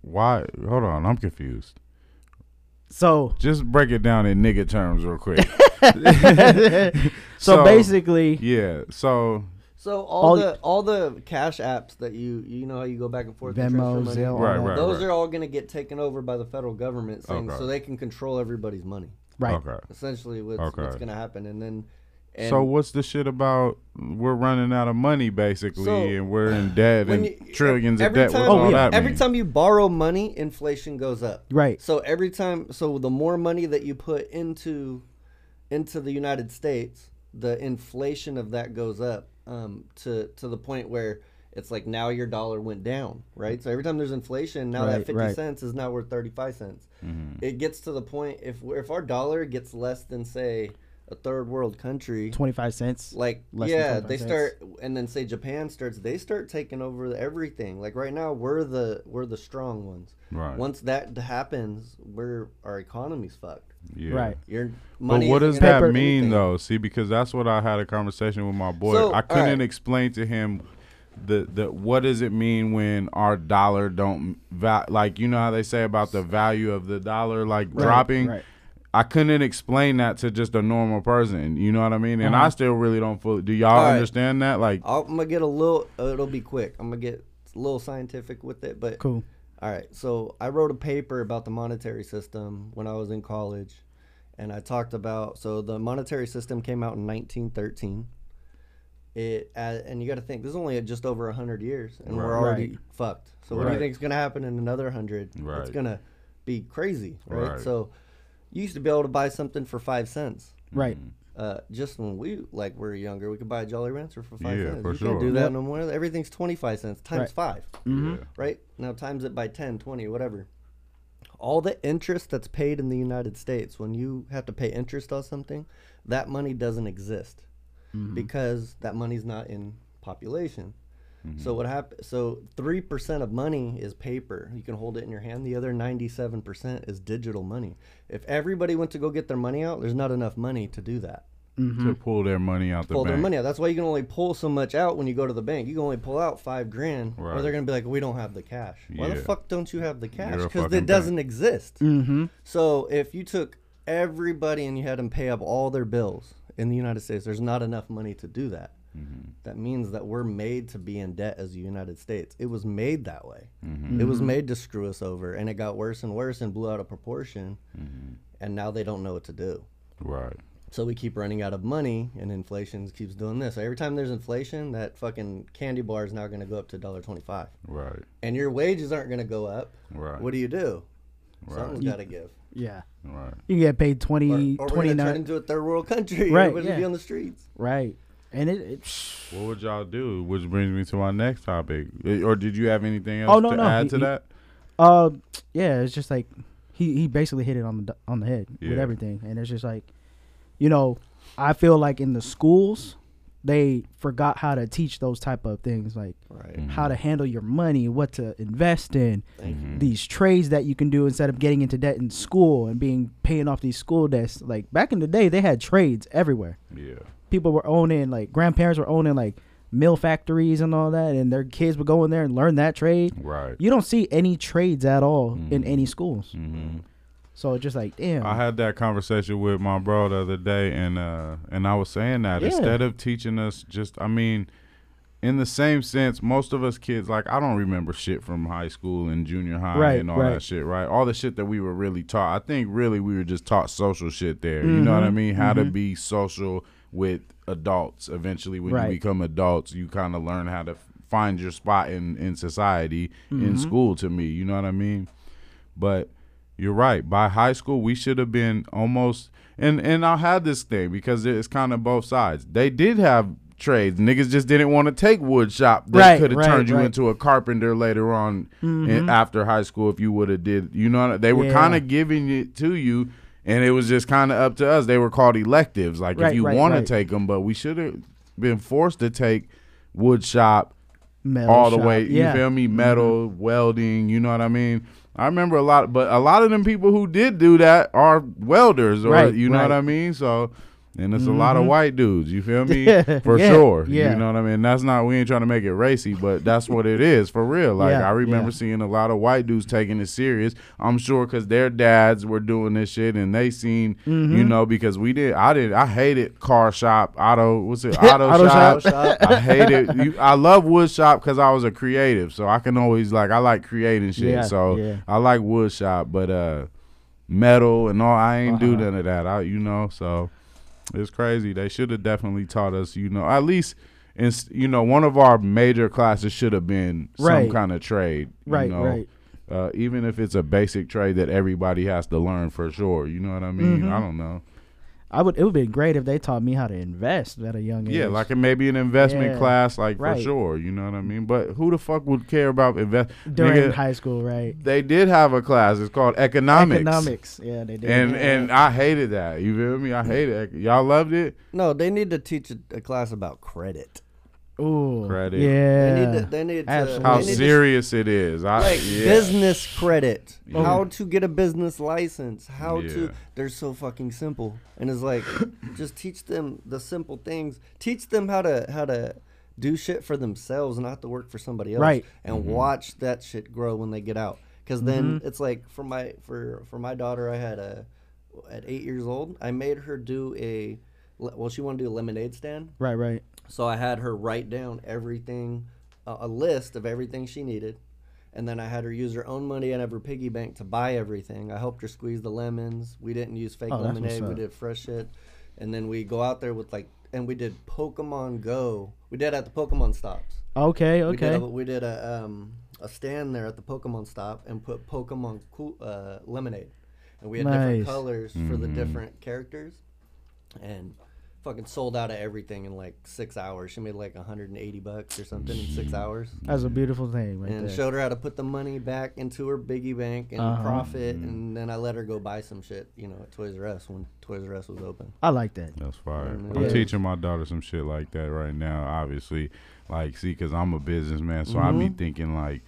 why? Hold on, I'm confused. So just break it down in nigga terms real quick. so basically, yeah. So all the cash apps that you know how you go back and forth, Venmo, Zelle, right. Those are all going to get taken over by the federal government, so they can control everybody's money. Right. Okay. Essentially, what's going to happen, and then. So what's the shit about we're running out of money basically and we're in debt and trillions of debt? Every time you borrow money, inflation goes up. Right. So the more money that you put into the United States, the inflation of that goes up to the point where it's like now your dollar went down, right? So every time there's inflation, now that 50 cents is now worth 35 cents. It gets to the point if our dollar gets less than, say, a third world country, 25 cents, like they start, and then say Japan they start taking over everything. Like right now we're the strong ones. Right. Once that happens, our economy's fucked. Yeah. Right. Your money. But what does that mean though? See, because that's what I had a conversation with my boy. So, I couldn't explain to him the what does it mean when our dollar don't like, you know how they say about the value of the dollar dropping. Right. I couldn't explain that to just a normal person. You know what I mean? And I still really don't fully. Do y'all understand that? Like, I'm gonna get a little. It'll be quick. I'm gonna get a little scientific with it, but cool. All right. So I wrote a paper about the monetary system when I was in college, and I talked about the monetary system came out in 1913. And you got to think this is only just over 100 years, and we're already fucked. So what do you think is gonna happen in another 100? Right. It's gonna be crazy, right? So. You used to be able to buy something for 5 cents. Right. Just when we were younger, we could buy a Jolly Rancher for 5 cents. For you sure. can't do that no more. Everything's 25 cents times 5. Yeah. Right? Now times it by 10, 20, whatever. All the interest that's paid in the United States, when you have to pay interest on something, that money doesn't exist because that money's not in population. So what happens? So 3% of money is paper. You can hold it in your hand. The other 97% is digital money. If everybody went to go get their money out, there's not enough money to do that. To pull their money out the bank. Pull their money out. That's why you can only pull so much out when you go to the bank. You can only pull out $5,000, or they're gonna be like, "We don't have the cash." Why the fuck don't you have the cash? Because it doesn't exist. So if you took everybody and you had them pay up all their bills in the United States, there's not enough money to do that. That means that we're made to be in debt as the United States. It was made that way. It was made to screw us over, and it got worse and worse and blew out of proportion. And now they don't know what to do. Right. So we keep running out of money, and inflation keeps doing this. So every time there's inflation, that fucking candy bar is now going to go up to $1.25. Right. And your wages aren't going to go up. Right. What do? Right. Something's got to give. Yeah. Right. You can get paid 20, or 29. Turn into a third world country. Right. Everybody's be on the streets. Right. And what would y'all do? Which brings me to my next topic. Or did you have anything else to add to that? Yeah, it's just like he basically hit it on the head with everything, and it's just like, I feel like in the schools they forgot how to teach those type of things, like how to handle your money, what to invest in, these trades that you can do instead of getting into debt in school and paying off these school debts. Like back in the day, they had trades everywhere. Yeah, people were owning, like grandparents were owning like mill factories and all that, and their kids would go in there and learn that trade. Right. You don't see any trades at all in any schools. So it's just like, damn. I had that conversation with my bro the other day, and I was saying that instead of teaching us in the same sense, most of us kids, like, I don't remember shit from high school and junior high and all that shit, right? All the shit that we were really taught. I think really we were just taught social shit there. You know what I mean? How to be social with adults. Eventually, when you become adults, you kind of learn how to find your spot in society, in school, to me. You know what I mean? But you're right. By high school, we should have been almost, and I had this thing because it's kind of both sides. They did have trades. Niggas just didn't want to take wood shop. That could have turned you into a carpenter later on after high school if you would have did. You know, they were kind of giving it to you, and it was just kind of up to us. They were called electives. Like if you want to take them, but we should have been forced to take wood shop Metal all the shop. way. You Yeah. feel me? Metal, welding. You know what I mean? I remember a lot of them people who did do that are welders, or Right, you know what right. I mean. So. And it's a lot of white dudes, you feel me? Yeah, For yeah, sure. yeah. You know what I mean? That's not, we ain't trying to make it racy, but that's what it is, for real. Like, Yeah, I remember yeah. seeing a lot of white dudes taking it serious. I'm sure because their dads were doing this shit and they seen, you know, because I hated car shop, auto Auto shop. I hated, I love wood shop because I was a creative. So I can always, like, I like creating shit. Yeah, So yeah. I like wood shop, but metal and all, I ain't do none of that. So. It's crazy. They should have definitely taught us, at least, one of our major classes should have been Right. some kind of trade. Right, right. Even if it's a basic trade that everybody has to learn for sure. You know what I mean? I don't know. It would be great if they taught me how to invest at a young age. Yeah, like maybe an investment Yeah. class, like for Right. sure. You know what I mean? But who the fuck would care about invest? during Nigga, high school, right? they did have a class. It's called economics. Economics, yeah, they did. And I hated that. You feel me? I hated it. Y'all loved it? No, they need to teach a class about credit. Ooh, Credit. yeah. They need to Absolutely. How they need to serious it is. business credit, Yeah. how to get a business license, how Yeah. to. They're so fucking simple, and it's like, just teach them the simple things. Teach them how to do shit for themselves and not have to work for somebody else. Right. And watch that shit grow when they get out. Because then it's like for my daughter, I had at 8 years old, I made her do she wanted to do a lemonade stand. Right. So I had her write down everything, a list of everything she needed. And then I had her use her own money out of her piggy bank to buy everything. I helped her squeeze the lemons. We didn't use fake Oh, that's lemonade. what's We up. did fresh shit. And then we go out there with and we did Pokemon Go. We did at the Pokemon stops. Okay. We did a stand there at the Pokemon stop and put Pokemon lemonade. And we had different Nice. colors for the different characters. And fucking sold out of everything in like 6 hours. She made like $180 or something in 6 hours. That's a beautiful thing, right And there. showed her how to put the money back into her piggy bank and profit. And then I let her go buy some shit, at Toys R Us when Toys R Us was open. I like that. That's fire. Yeah. I'm teaching my daughter some shit like that right now, obviously. Like, see, because I'm a businessman, so I be thinking, like,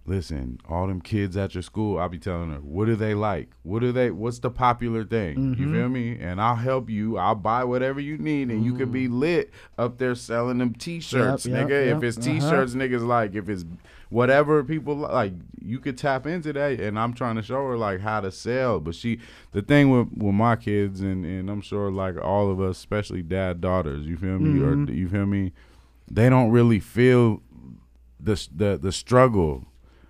listen, all them kids at your school, I'll be telling her, what do they like? What's the popular thing? You feel me? And I'll help you. I'll buy whatever you need, and you could be lit up there selling them T-shirts, Yep, nigga. yep, If it's T-shirts, niggas like, if it's whatever people like, you could tap into that. And I'm trying to show her, like, how to sell. But the thing with my kids, and I'm sure, like, all of us, especially daughters, you feel me? Or you feel me? They don't really feel the struggle.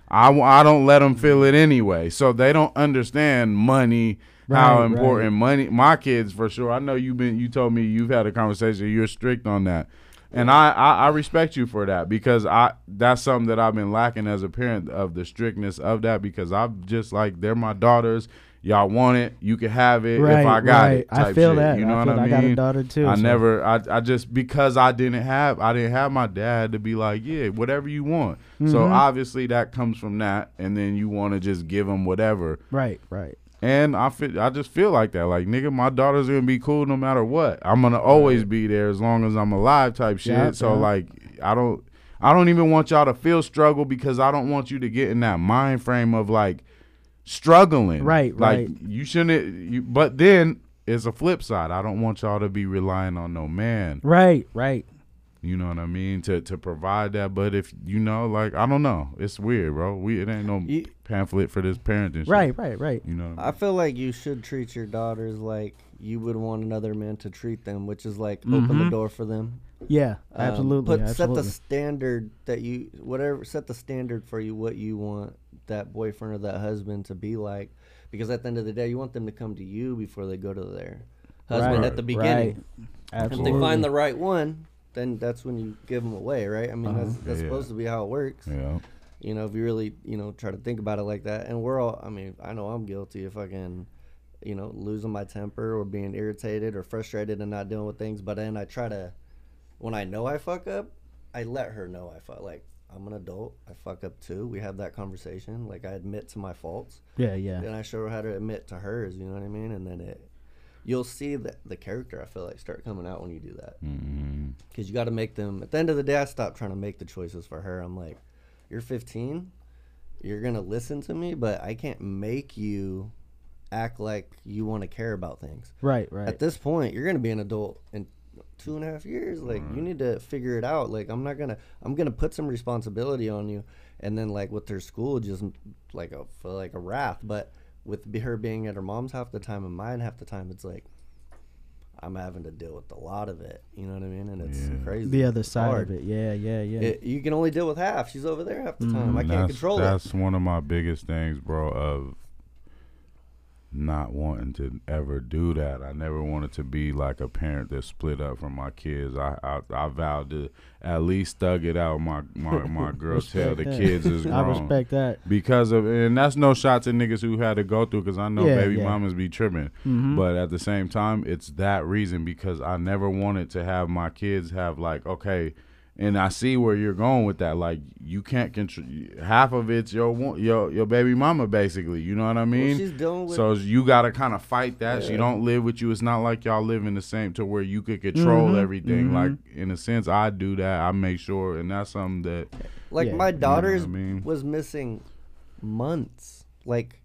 I don't let them feel it anyway, so they don't understand money, how important money. My kids, for sure. I know you told me you've had a conversation. You're strict on that, and I respect you for that, because that's something that I've been lacking as a parent, of the strictness of that, because I'm just like, they're my daughters. Y'all want it, you can have it if I got it. I type feel shit. that. You know what I mean? I got a daughter too. I just, because I didn't have my dad to be like, yeah, whatever you want. So obviously that comes from that, and then you want to just give them whatever. Right. And I just feel like that. Like, nigga, my daughter's gonna be cool no matter what. I'm gonna always be there as long as I'm alive, type shit. Yep, So yep. like, I don't even want y'all to feel struggle, because I don't want you to get in that mind frame of like struggling. Right. Like, you shouldn't. But then it's a flip side. I don't want y'all to be relying on no man. Right. You know what I mean? To provide that. But if like, I don't know. It's weird, bro. It ain't no pamphlet for this parenting shit. Right. You know what I feel like you should treat your daughters like you would want another man to treat them, which is like open the door for them. Yeah, absolutely. Set the standard set the standard for you, what you want that boyfriend or that husband to be like, because at the end of the day, you want them to come to you before they go to their husband at the beginning. Right. If Absolutely. they find the right one, then that's when you give them away, right? I mean, that's Yeah. supposed to be how it works. Yeah. If you really, try to think about it like that. And we're all, I know I'm guilty of fucking, losing my temper or being irritated or frustrated and not dealing with things. But then I try to, when I know I fuck up, I let her know I fuck. Like, I'm an adult. I fuck up too. We have that conversation. Like, I admit to my faults. Yeah. And I show her how to admit to hers, you know what I mean? And then you'll see the character, I feel like, start coming out when you do that. Because you got to make them, at the end of the day, I stopped trying to make the choices for her. I'm like, you're 15, you're going to listen to me, but I can't make you act like you want to care about things. Right. At this point, you're going to be an adult in 2.5 years. Like, you need to figure it out. Like, I'm going to put some responsibility on you. And then, like, with their school, just like a wrath. But with her being at her mom's half the time and mine half the time, it's like I'm having to deal with a lot of it. You know what I mean? And it's crazy. The other side hard. of it. Yeah. You can only deal with half. She's over there half the time. I can't control That's one of my biggest things, bro, of not wanting to ever do that. I never wanted to be like a parent that split up from my kids. I vowed to at least thug it out. My girl tell the kids is grown. I respect that. Because of, and that's no shot to niggas who had to go through, because I know baby mamas be tripping. But at the same time, it's that reason, because I never wanted to have my kids have like, okay, and I see where you're going with that. Like, you can't control half of it's your baby mama, basically. You know what I mean? Well, she's dealing with, so you gotta kind of fight that. She don't live with you. It's not like y'all live in the same to where you could control everything. Like, in a sense, I do that. I make sure, and that's something that, like, my daughter's you know what I mean? was missing months, like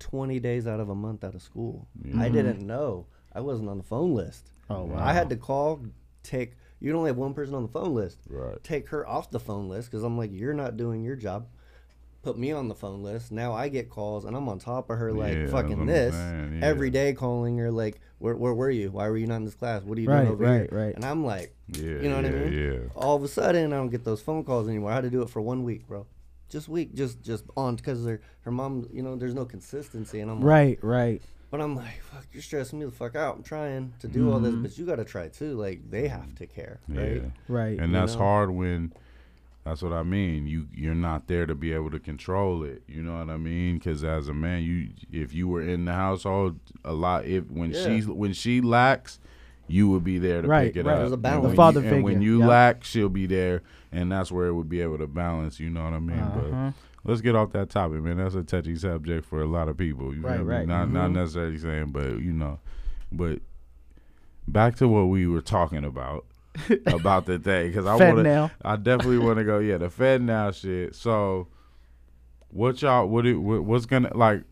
20 days out of a month out of school. I didn't know. I wasn't on the phone list. Oh, wow. I had to call, you'd only have one person on the phone list. Right. Take her off the phone list, because I'm like, you're not doing your job. Put me on the phone list. Now I get calls, and I'm on top of her, like, fucking this. Every day calling her, like, where were you? Why were you not in this class? What are you doing over here? Right. And I'm like, you know what I mean? Yeah. All of a sudden, I don't get those phone calls anymore. I had to do it for 1 week, bro. Just on, because her mom, you know, there's no consistency. And I'm like, Right. But I'm like, fuck, you're stressing me the fuck out. I'm trying to do all this, but you got to try too. Like, they have to care, right? Yeah. Right. And that's hard when, that's what I mean. You're not there to be able to control it. You know what I mean? Because as a man, if you were in the household a lot, when she lacks, you would be there to pick it up. There's a balance. The father figure. And when you lack, she'll be there, and that's where it would be able to balance. You know what I mean? But let's get off that topic, man. That's a touchy subject for a lot of people. You know what I mean? Not necessarily saying, but you know. But back to what we were talking about the thing, because I definitely want to go. Yeah, the Fed now shit. So, what's gonna like?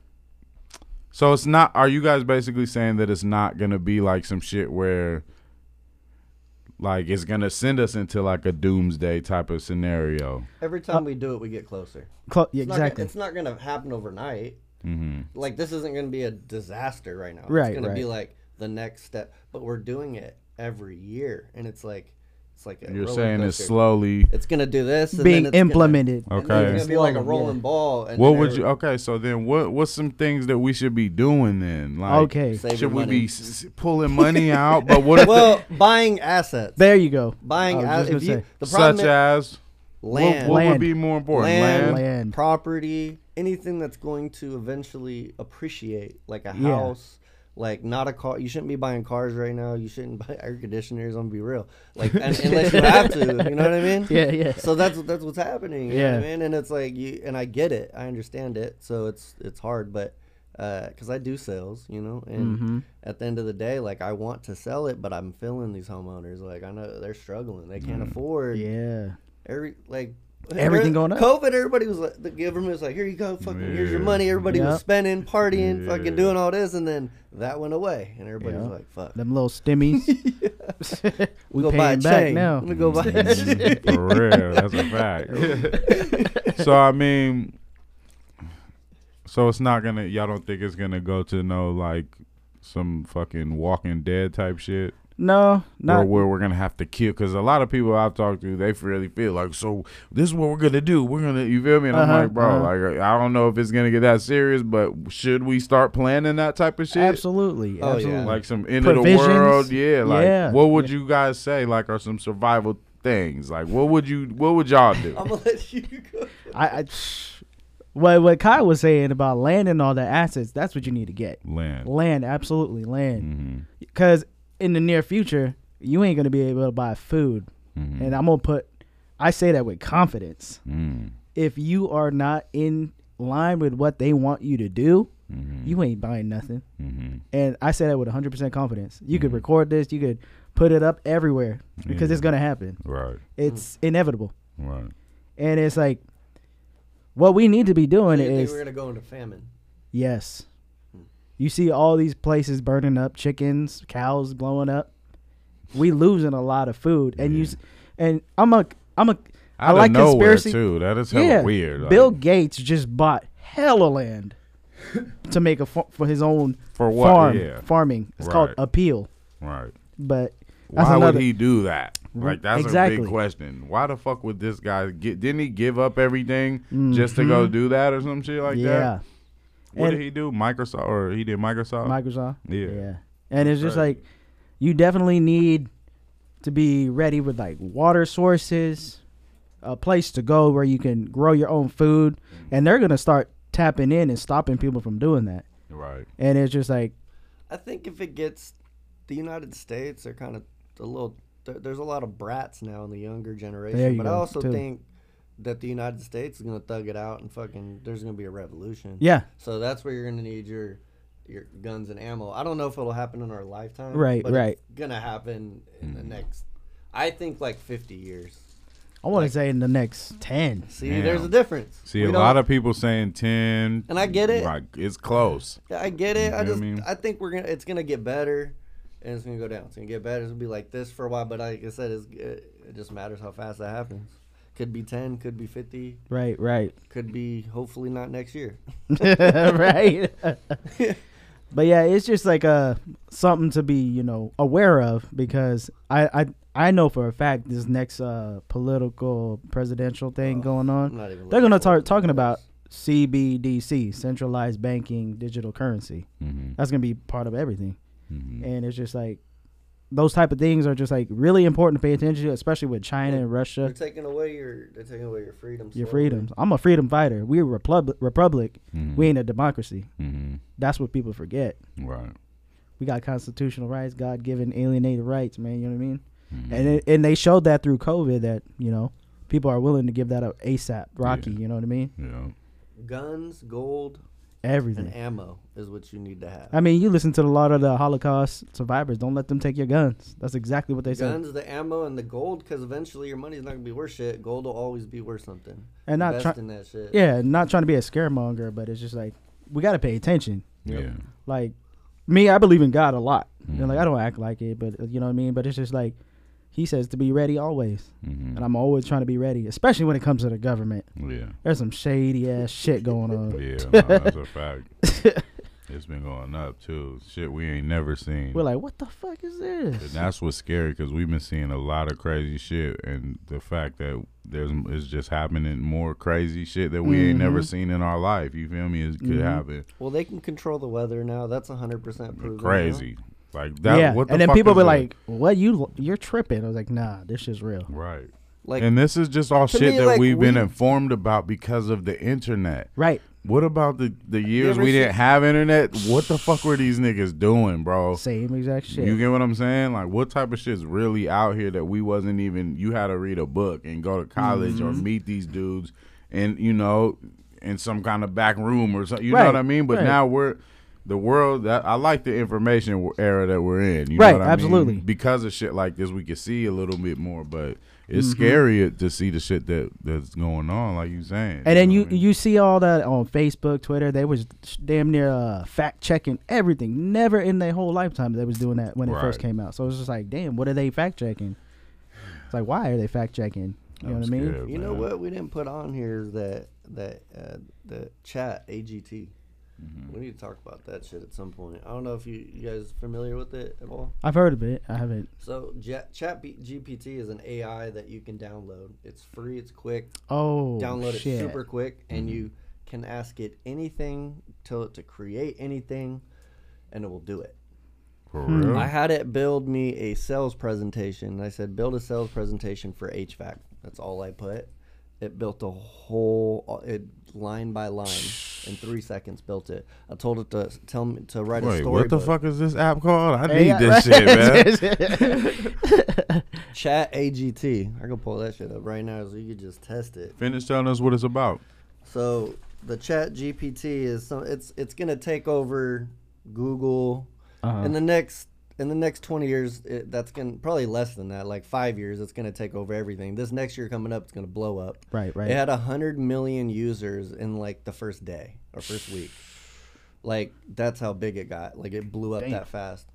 So it's not. Are you guys basically saying that it's not gonna be like some shit where, like, it's gonna send us into like a doomsday type of scenario? Every time we do it, we get closer. Exactly. It's not going to happen overnight. Like, this isn't going to be a disaster right now. Right, it's going to be like the next step. But we're doing it every year, and it's like a You're roller saying coaster. It's slowly It's going to do this, and being then it's implemented. And then it's going to be like a rolling ball. And what would you? Okay, so then what's some things that we should be doing then? Like, should we be pulling money out? But what? Buying assets. There you go. Buying assets. Such as land. What would be more important? Land, property, anything that's going to eventually appreciate, like a house. Like, not a car. You shouldn't be buying cars right now. You shouldn't buy air conditioners. I'm gonna be real. Like, unless you have to. You know what I mean? Yeah. So that's what's happening. You know what I mean? And it's like and I get it. I understand it. So it's hard, but because I do sales, you know, and at the end of the day, like, I want to sell it, but I'm feeling these homeowners. Like, I know they're struggling. They can't afford. Yeah. Everything going up. COVID, everybody was like, the government was like, here you go, fucking, here's your money. Everybody was spending, partying, fucking doing all this, and then that went away, and everybody was like, fuck. Them little stimmies. We go buy a back chain. now. Let me go buy a chain. For real, that's a fact. So I mean, so it's not gonna. Y'all don't think it's gonna go to no like some fucking Walking Dead type shit? No, not. Or where we're gonna have to kill, because a lot of people I've talked to, they really feel like, so this is what we're gonna do. We're gonna, you feel me? And I'm like, bro, like, I don't know if it's gonna get that serious, but should we start planning that type of shit? Absolutely. Yeah. Like some end of the world, like what would you guys say? Like, are some survival things? Like, what would y'all do? I'm gonna let you go. What Kyle was saying about land and all the assets, that's what you need to get. Land, absolutely, land. Because in the near future, you ain't gonna be able to buy food, and I say that with confidence. If you are not in line with what they want you to do, you ain't buying nothing. And I say that with 100% confidence. You could record this. You could put it up everywhere because it's going to happen. Right. It's inevitable. Right. And it's like, what we need to be doing So you think is, we're gonna go into famine? yes. You see all these places burning up, chickens, cows blowing up. We losing a lot of food, and I like conspiracy too. That is hella weird. Bill Gates just bought hella land to make for his own farming. It's called Appeal. Right. But why would he do that? Like, that's exactly. a big question. Why the fuck would this guy didn't he give up everything just to go do that or some shit like that? Yeah. What did he do? Microsoft, or he did Microsoft? Microsoft. Yeah. And it's just like, you definitely need to be ready with like water sources, a place to go where you can grow your own food, and they're gonna start tapping in and stopping people from doing that. Right. And it's just like, I think if it gets the United States, they're kind of a little. There's a lot of brats now in the younger generation, but I also think that the United States is gonna thug it out and fucking. There's gonna be a revolution. yeah, So that's where you're gonna need your guns and ammo. I don't know if it'll happen in our lifetime. Right, but right. It's gonna happen in the next. I think like 50 years. I want to say in the next 10. See, Damn. there's a difference. See, a lot of people saying 10. And I get it. Like, it's close. I get it. You I think it's gonna get better, and it's gonna go down. It's gonna get better. It's gonna be like this for a while, but like I said, it just matters how fast that happens. Could be 10, could be 50. Right. Could be hopefully not next year. Right. But yeah, it's just like something to be, aware of, because I know for a fact this next political presidential thing going on, they're going to start talking about CBDC, centralized banking digital currency. That's going to be part of everything. And it's just like, those type of things are just like really important to pay attention to, especially with China and Russia. They're taking away your freedoms. Your freedoms. I'm a freedom fighter. We're a republic. We ain't a democracy. That's what people forget. Right. We got constitutional rights, God-given alienated rights, man. You know what I mean? And they showed that through COVID that, people are willing to give that up ASAP. Rocky, you know what I mean? Yeah. Guns, gold, everything. And ammo is what you need to have. I mean, you listen to a lot of the Holocaust survivors. Don't let them take your guns. That's exactly what they said. Guns, the ammo, and the gold, because eventually your money's not going to be worth shit. Gold will always be worth something. And not invest in that shit. Yeah, not trying to be a scaremonger, but it's just like, we got to pay attention. Yeah. Like, me, I believe in God a lot. And like, I don't act like it, but you know what I mean? But it's just like, he says to be ready always. And I'm always trying to be ready, especially when it comes to the government. Yeah. There's some shady ass shit going on. Yeah, no, that's a fact. It's been going up too. Shit we ain't never seen. We're like, what the fuck is this? And that's what's scary, because we've been seeing a lot of crazy shit, and the fact that it's just happening more crazy shit that we ain't never seen in our life. You feel me? It could happen. Well, they can control the weather now. That's 100% proven. Crazy. Like that. Yeah. What the and then fuck people is be that? like, "What you're tripping?" I was like, "Nah, this shit's real." Right. Like, and this is just all shit me, that like, we've been informed about because of the internet. Right. What about the years we didn't have internet? What the fuck were these niggas doing, bro? Same exact shit. You get what I'm saying? Like, what type of shit's really out here that we wasn't even? You had to read a book and go to college or meet these dudes, and in some kind of back room or something. You know what I mean? But now the world, that I like the information era that we're in. You know what I absolutely. mean? Because of shit like this, we can see a little bit more, but it's scary to see the shit that's going on, like you saying. And then you see all that on Facebook, Twitter. They was damn near fact checking everything. Never in their whole lifetime they was doing that when it first came out. So it's just like, damn, what are they fact checking? It's like, why are they fact checking? You know what I mean? You know what we didn't put on here is that the chat AGT. We need to talk about that shit at some point. I don't know if you guys familiar with it at all. I've heard of it. I haven't. So Chat GPT is an AI that you can download. It's free. It's quick. Download it super quick, and you can ask it anything, tell it to create anything, and it will do it. For real? I had it build me a sales presentation. I said, build a sales presentation for HVAC. That's all I put. It built a whole, line by line, in 3 seconds. Built it. I told it to tell me to write a story. What the fuck is this app called? I need this shit, man. Chat AGT. I can pull that shit up right now, so you could just test it. Finish telling us what it's about. So the Chat GPT is it's gonna take over Google. In the next 20 years, that's gonna probably less than that. Like 5 years, it's gonna take over everything. This next year coming up, it's gonna blow up. Right. It had 100 million users in like the first day or first week. Like that's how big it got. Like it blew up that fast.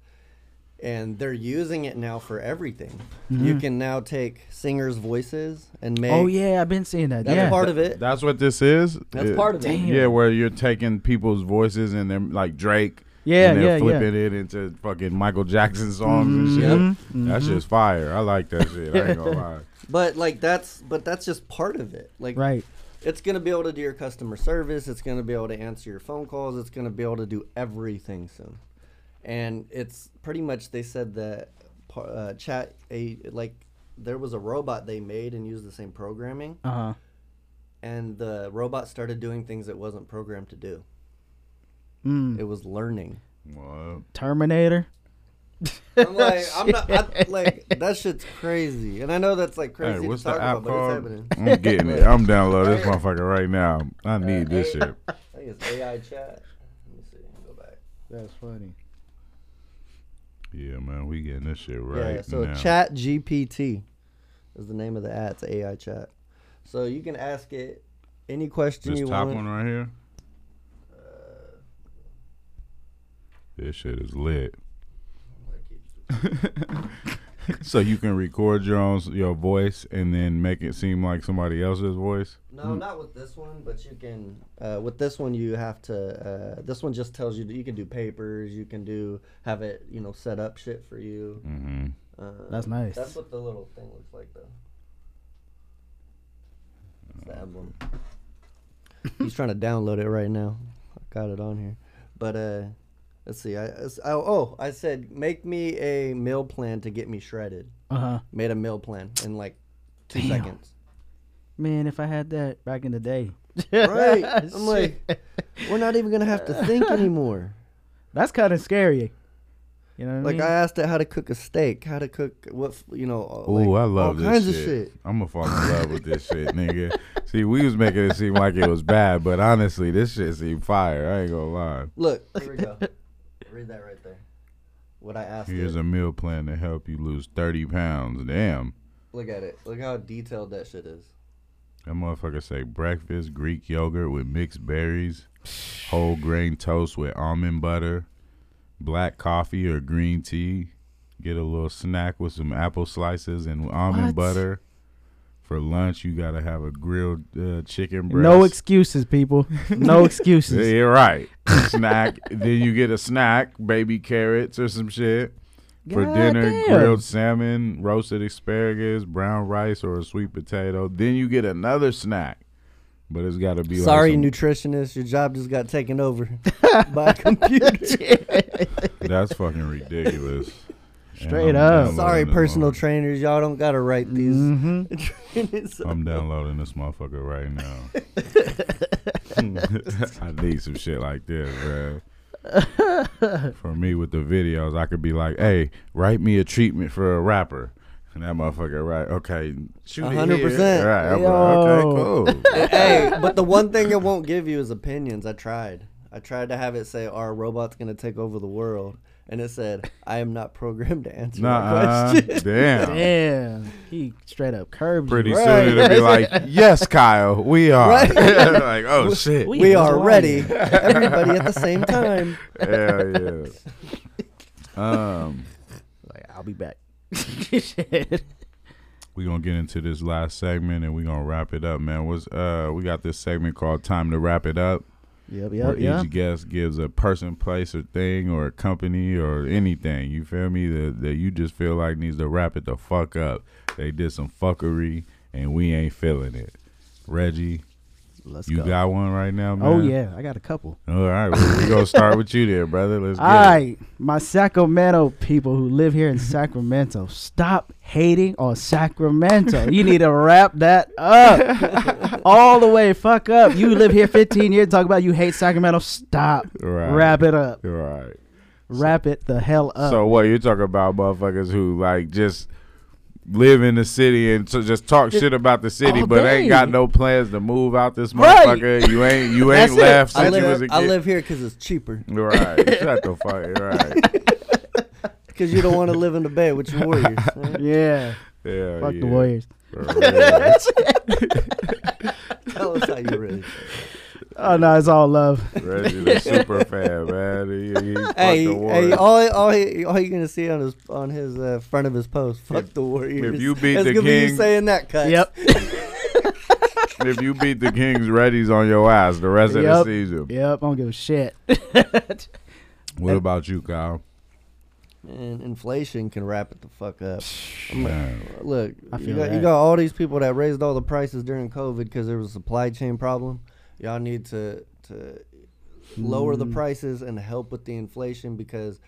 And they're using it now for everything. You can now take singers' voices and make. Oh yeah, I've been seeing that. That's part of it. That's what this is. That's part of it. Yeah, where you're taking people's voices and they're like Drake. Yeah, and they're flipping it into fucking Michael Jackson songs and shit. That's just fire. I like that shit. I ain't gonna lie. But that's just part of it. Like it's gonna be able to do your customer service. It's gonna be able to answer your phone calls. It's gonna be able to do everything soon. And it's pretty much, they said that there was a robot they made and used the same programming. And the robot started doing things it wasn't programmed to do. It was learning. What? Terminator. I'm like, that shit's crazy. And I know that's like crazy Hey, what's to talk the app about, but called? it's happening. I'm getting it. I'm downloading this motherfucker right now. I need this shit. I think it's AI chat. Let me see. Go back. That's funny. Yeah, man, we getting this shit right. Yeah, so now. Chat GPT is the name of the app. It's AI chat. So you can ask it any question this you top want. one right here. This shit is lit. So you can record your voice and then make it seem like somebody else's voice? No, not with this one, but you can. With this one, you have to. This one just tells you that you can do papers. You can have it, set up shit for you. That's nice. That's what the little thing looks like, though. It's the emblem. He's trying to download it right now. I got it on here, but let's see. I said make me a meal plan to get me shredded. Made a meal plan in like 2 seconds. Man, if I had that back in the day. Right. I'm like, we're not even gonna have to think anymore. That's kind of scary. You know what I mean? I asked it how to cook a steak, how to cook what I love all this kinds of shit. shit. I'm gonna fall in love with this shit, nigga. See, we was making it seem like it was bad, but honestly, this shit seemed fire. I ain't gonna lie. Look, here we go. Read that right there. What I asked. Here's a meal plan to help you lose 30 pounds. Damn. Look at it. Look how detailed that shit is. That motherfucker say breakfast, Greek yogurt with mixed berries, whole grain toast with almond butter, black coffee or green tea. Get a little snack with some apple slices and almond butter. For lunch, you gotta have a grilled chicken breast. No excuses, people. No excuses. Yeah, you're right. Snack. Then you get a snack, baby carrots or some shit. For dinner, grilled salmon, roasted asparagus, brown rice, or a sweet potato. Then you get another snack. But it's got to be Sorry, nutritionist. Your job just got taken over by a computer. That's fucking ridiculous. Straight up. Sorry, personal trainers. Y'all don't got to write these. I'm downloading this motherfucker right now. I need some shit like this, man. For me with the videos, I could be like, hey, write me a treatment for a rapper. And that motherfucker, right? Okay, shoot 100%. Right, I'm like, okay, cool. Hey, but the one thing it won't give you is opinions. I tried to have it say, our robot's going to take over the world. And it said, I am not programmed to answer that question. Damn. He straight up curbs Pretty you. soon it'll be like, yes, Kyle, we are. Right. Like, oh, shit. We are ready. Everybody at the same time. Hell yeah. Like, I'll be back. We're going to get into this last segment and we're going to wrap it up, man. We got this segment called Time to Wrap It Up. Where each guest gives a person, place, or thing, or a company, or anything, you feel me, that you just feel like needs to wrap it the fuck up. They did some fuckery, and we ain't feeling it. Reggie, you got one right now, man? Oh, yeah. I got a couple. All right. We're going to start with you there, brother. Let's get it. All right. My Sacramento people who live here in Sacramento, stop hating on Sacramento. You need to wrap that up. All the way. Fuck up. You live here 15 years, talk about you hate Sacramento. Stop. Right. Wrap it up. Right. Wrap it the hell up. So what, you're talking about motherfuckers who, like, just live in the city and to just talk shit about the city, all but day. ain't got no plans to move out this Right. motherfucker. You ain't That's it. left since you was a kid. I live here because it's cheaper. Right. Shut the fuck. Right. Because you don't want to live in the Bay with your Warriors. Right? Yeah. Yeah. Fuck the Warriors. For real. Tell us how you really feel. Oh no, it's all love. Reggie the super fan, man. He Hey, fuck the Warriors. all you're gonna see on his front of his post, fuck the Warriors. if you beat That's the gonna be you Kings- saying that cut. Yep. If you beat the Kings, Reggie's on your ass the rest of the Yep. season. Yep. I don't give a shit. What about you, Kyle? And inflation can wrap it the fuck up. Man. Look, I you feel got, that. you got all these people that raised all the prices during COVID because there was a supply chain problem. Y'all need to lower the prices and help with the inflation because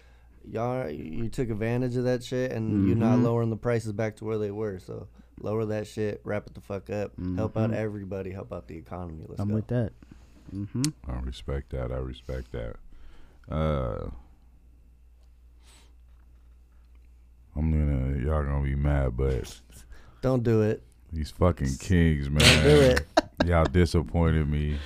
you took advantage of that shit and you're not lowering the prices back to where they were. So lower that shit, wrap it the fuck up, help out everybody, help out the economy. Let's I'm go. with that. I respect that. Y'all gonna be mad, but Don't do it. these fucking Kings, man. Don't do it. Y'all disappointed me.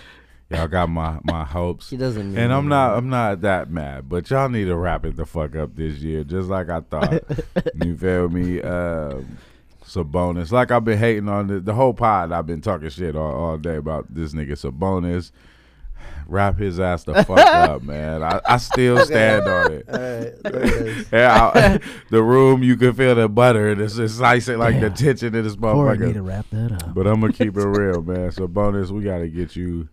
Y'all got my hopes. He doesn't mean And I'm it. not that mad, but y'all need to wrap it the fuck up this year, just like I thought. You feel me? Sabonis. Like I've been hating on the whole pod. I've been talking shit all day about this nigga Sabonis. Wrap his ass the fuck up, man. I still stand on it. All right, there it is. Yeah, the room, you can feel the butter. It's slicing like the tension in this Corey need to motherfucker. wrap that up. But I'm gonna keep it real, man. Sabonis, we gotta get you.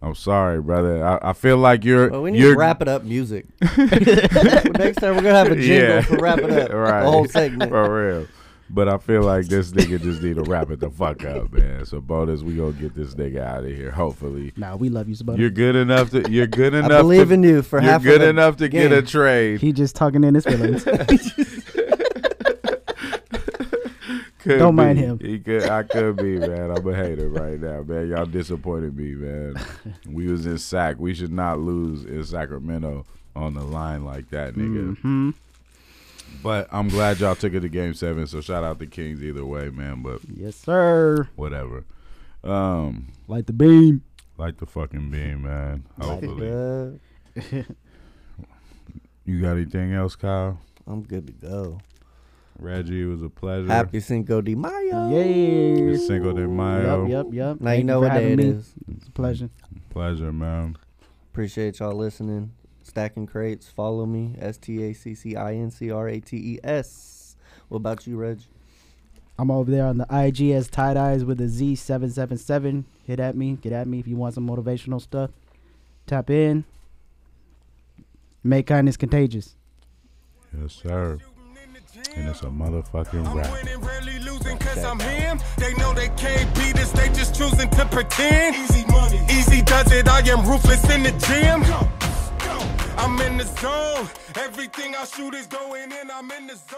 I'm sorry, brother. I feel like Well, we need to wrap it up music. Next time we're gonna have a jingle for wrap it up. Right. The whole segment. For real. But I feel like this nigga just need to wrap it the fuck up, man. So Sabonis, we gonna get this nigga out of here. Hopefully, Nah, we love you, Sabonis. you're good enough to. You're good enough. I believe to, in you for You're half good of the enough to get a trade. He just talking in his feelings. Could Don't mind be. him. I could be, man. I'm a hater right now, man. Y'all disappointed me, man. We was in Sac. We should not lose in Sacramento on the line like that, nigga. Mm-hmm. But I'm glad y'all took it to Game 7. So shout out the Kings either way, man. But Yes, sir. whatever. Like the beam. Like the fucking beam, man. Hopefully. Uh, You got anything else, Kyle? I'm good to go. Reggie, it was a pleasure. Happy Cinco de Mayo. Yay. It's Cinco de Mayo. Yep. Now Thank you know for what day having it me. is. It's a pleasure. Pleasure, man. Appreciate y'all listening. Stacking Crates. Follow me. STACCINCRATES. What about you, Reg? I'm over there on the IG as Tight Eyes with a Z777. Get at me if you want some motivational stuff. Tap in. Make kindness contagious. Yes, sir. And it's a motherfucking rap. Winning, rarely losing cause I'm him. They know they can't beat us, they just choosing to pretend. Easy money. Easy does it, I am ruthless in the gym. I'm in the zone. Everything I shoot is going in, I'm in the zone.